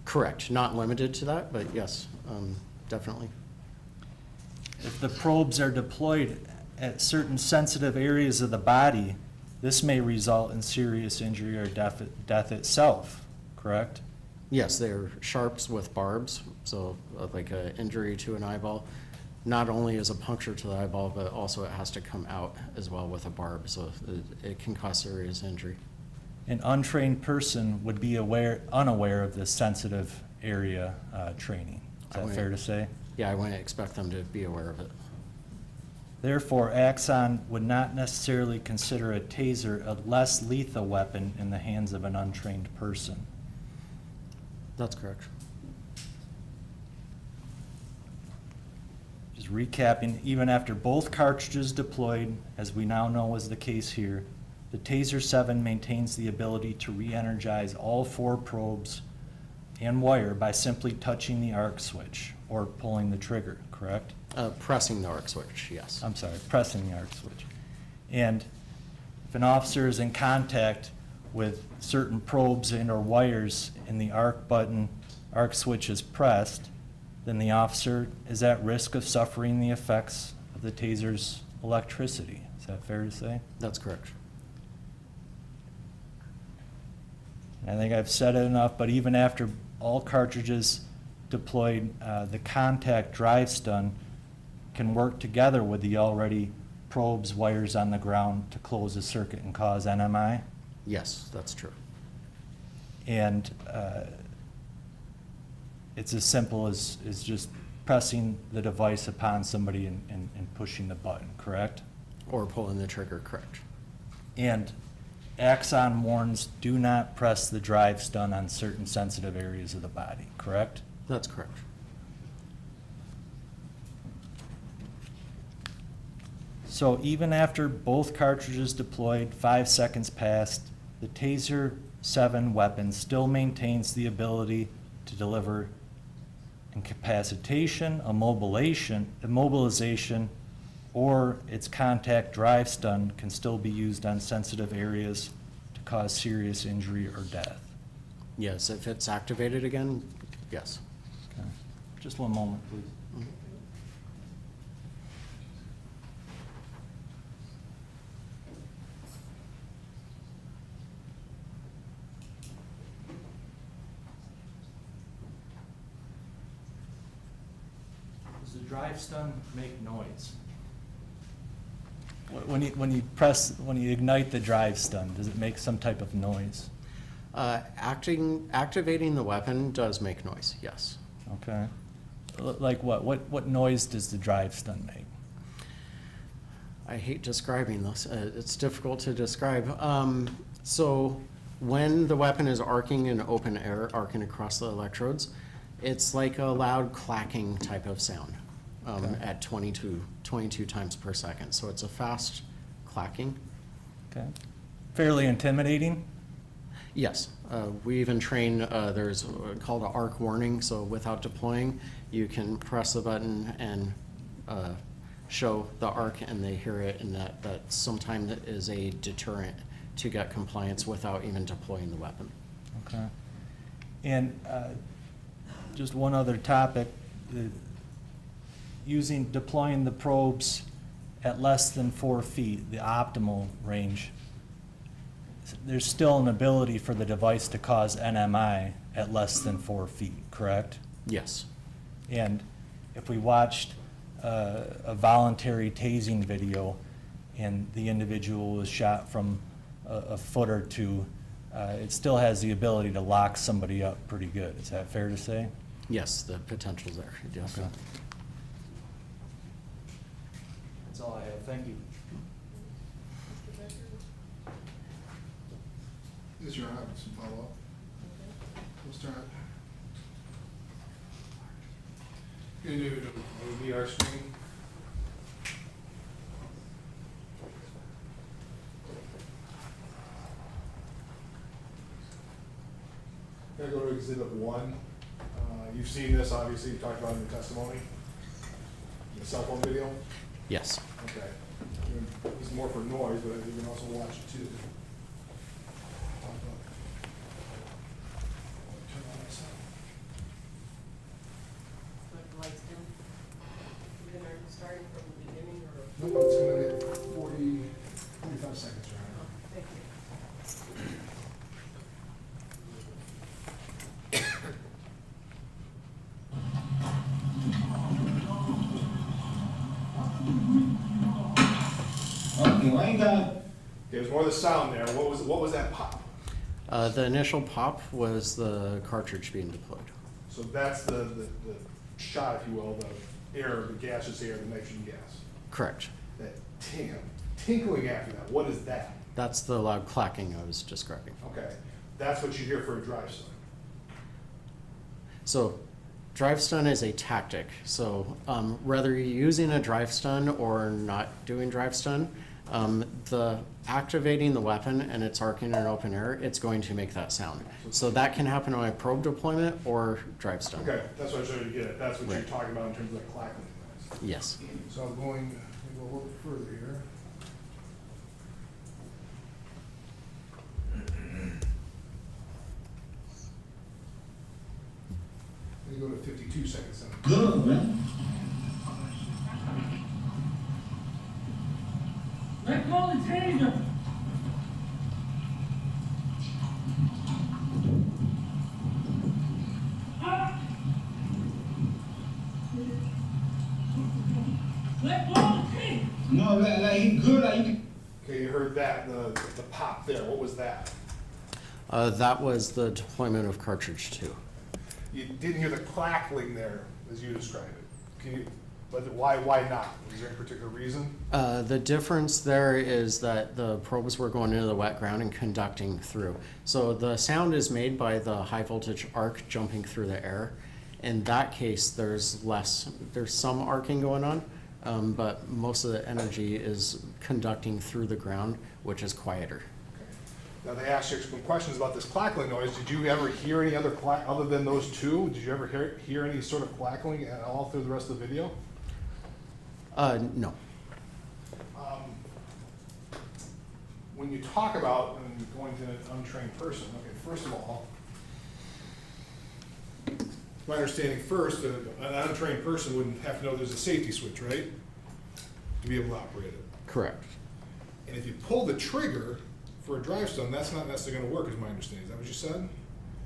Correct, not limited to that, but yes, definitely. If the probes are deployed at certain sensitive areas of the body, this may result in serious injury or death itself, correct? Yes, they're sharps with barbs, so like an injury to an eyeball, not only is a puncture to the eyeball, but also it has to come out as well with a barb, so it can cause serious injury. An untrained person would be unaware of this sensitive area training. Is that fair to say? Yeah, I wouldn't expect them to be aware of it. Therefore, Axon would not necessarily consider a taser a less lethal weapon in the hands of an untrained person. That's correct. Just recapping, even after both cartridges deployed, as we now know is the case here, the Taser 7 maintains the ability to re-energize all 4 probes and wire by simply touching the arc switch or pulling the trigger, correct? Pressing the arc switch, yes. I'm sorry, pressing the arc switch. And if an officer is in contact with certain probes and or wires and the arc switch is pressed, then the officer is at risk of suffering the effects of the taser's electricity. Is that fair to say? That's correct. I think I've said it enough, but even after all cartridges deployed, the contact drive stun can work together with the already probes, wires on the ground to close the circuit and cause NMI. Yes, that's true. And it's as simple as just pressing the device upon somebody and pushing the button, correct? Or pulling the trigger, correct. And Axon warns, do not press the drive stun on certain sensitive areas of the body, correct? That's correct. So even after both cartridges deployed, 5 seconds passed, the Taser 7 weapon still maintains the ability to deliver incapacitation, immobilization, or its contact drive stun can still be used on sensitive areas to cause serious injury or death. Yes, if it's activated again, yes. Okay. Just one moment, please. Does the drive stun make noise? When you ignite the drive stun, does it make some type of noise? Activating the weapon does make noise, yes. Okay. Like what? What noise does the drive stun make? I hate describing this. It's difficult to describe. So when the weapon is arcing in open air, arcing across the electrodes, it's like a loud clacking type of sound at 22 times per second. So it's a fast clacking. Okay. Fairly intimidating? Yes. We even train, there's called an arc warning. So without deploying, you can press the button and show the arc and they hear it, and that sometimes is a deterrent to get compliance without even deploying the weapon. Okay. And just one other topic, deploying the probes at less than 4 feet, the optimal range, there's still an ability for the device to cause NMI at less than 4 feet, correct? Yes. And if we watched a voluntary tasing video and the individual was shot from a foot or two, it still has the ability to lock somebody up pretty good. Is that fair to say? Yes, the potential's there, yes. Okay. That's all I have. Thank you. Mr. Becker? Yes, Your Honor, I have some follow-up. We'll start. Gonna do a VR screen. Gonna go to Exhibit 1. You've seen this, obviously, you talked about it in the testimony. The cell phone video? Yes. Okay. This is more for noise, but you can also watch it too. Turn on that sound. Like the lights dim. And then are you starting from the beginning or? Nope, it's gonna hit 45 seconds right now. Thank you. There's more of the sound there. What was that pop? The initial pop was the cartridge being deployed. So that's the shot, if you will, the air, the gaseous air, the nitrogen gas. Correct. That tinkling after that, what is that? That's the loud clacking I was describing. Okay, that's what you hear for a drive stun. So drive stun is a tactic. So whether you're using a drive stun or not doing drive stun, the activating the weapon and it's arcing in open air, it's going to make that sound. So that can happen on a probe deployment or drive stun. Okay, that's what I was trying to get at. That's what you're Right. talking about in terms of the clacking noise. Yes. So I'm going to go a little bit further here. Let me go to 52 seconds. Good, man. Let go of the taser. Let go of the taser. No, like he good, like you. Okay, you heard that, the pop there. What was that? That was the deployment of cartridge 2. You didn't hear the crackling there as you described it. Can you, but why not? Was there any particular reason? The difference there is that the probes were going into the wet ground and conducting through. So the sound is made by the high voltage arc jumping through the air. In that case, there's some arcing going on, but most of the energy is conducting through the ground, which is quieter. Now, they asked you some questions about this clackling noise. Did you ever hear any other other than those two? Did you ever hear any sort of clackling at all through the rest of the video? No. When you talk about going to an untrained person, okay, first of all, my understanding first, an untrained person wouldn't have to know there's a safety switch, right? To be able to operate it. Correct. And if you pull the trigger for a drive stun, that's not necessarily going to work, is my understanding. Is that what you said?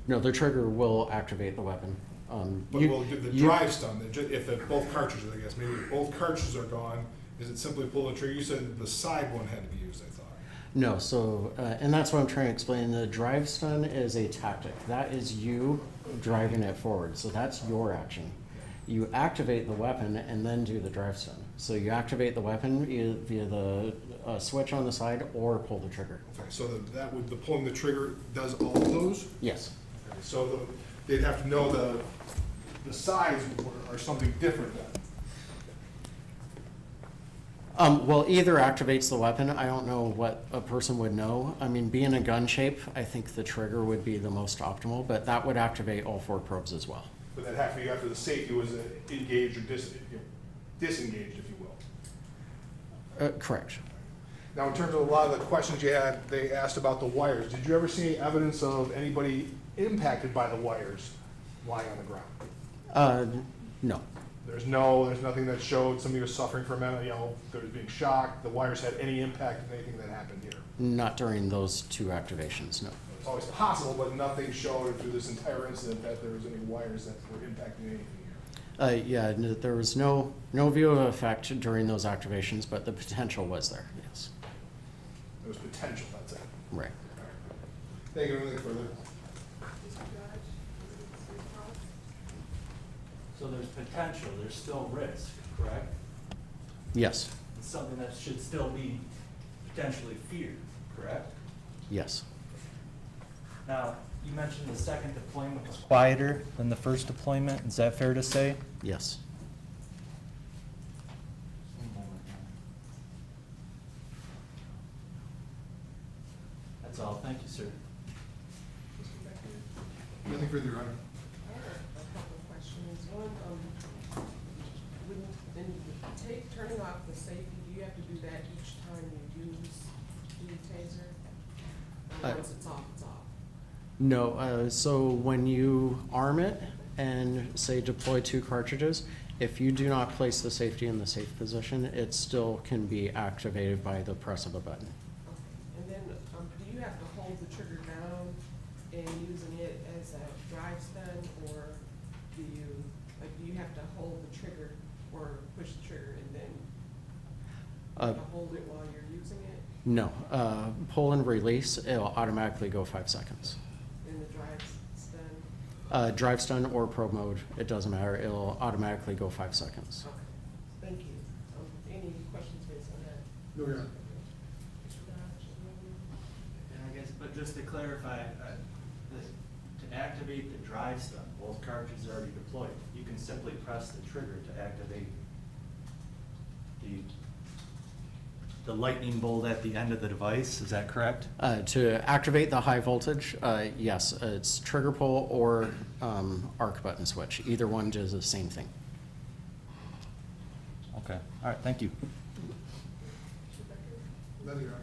No, the trigger will activate the weapon. But will the drive stun, if both cartridges, I guess, maybe if both cartridges are gone, is it simply pull the trigger? You said the side one had to be used, I thought. No, so, and that's what I'm trying to explain. The drive stun is a tactic. That is you driving it forward. So that's your action. You activate the weapon and then do the drive stun. So you activate the weapon via the switch on the side or pull the trigger. Okay, so the pulling the trigger does all of those? Yes. Okay, so they'd have to know the sides are something different then. Well, either activates the weapon. I don't know what a person would know. I mean, being a gun shape, I think the trigger would be the most optimal, but that would activate all 4 probes as well. But that'd have to be after the safety was engaged or disengaged, if you will. Correct. Now, in terms of a lot of the questions you had, they asked about the wires. Did you ever see any evidence of anybody impacted by the wires lying on the ground? No. There's nothing that showed somebody was suffering from, they was being shocked, the wires had any impact on anything that happened here. Not during those 2 activations, no. It's always possible, but nothing showed through this entire incident that there was any wires that were impacting anything here. Yeah, there was no view of effect during those activations, but the potential was there, yes. There was potential, that's it. Right. Thank you, anything further? So there's potential, there's still risk, correct? Yes. It's something that should still be potentially feared, correct? Yes. Now, you mentioned the second deployment was quieter than the first deployment, is that fair to say? Yes. That's all, thank you, sir. Nothing further, Your Honor. I have a couple of questions. One, Turning off the safety, do you have to do that each time you use the taser? Or once it's off, it's off? No, so when you arm it and say deploy 2 cartridges, if you do not place the safety in the safe position, it still can be activated by the press of a button. Okay. And then, do you have to hold the trigger down and using it as a drive stun, or do you have to hold the trigger or push the trigger and then you have to hold it while you're using it? No, pull and release, it'll automatically go 5 seconds. In the drive stun? Drive stun or pro mode, it doesn't matter, it'll automatically go 5 seconds. Okay, thank you. Any questions based on that? No, you're not. And I guess, but just to clarify, to activate the drive stun, both cartridges are already deployed. You can simply press the trigger to activate the lightning bolt at the end of the device, is that correct? To activate the high voltage, yes, it's trigger pull or arc button switch. Either one does the same thing. Okay, all right, thank you. No, you're not.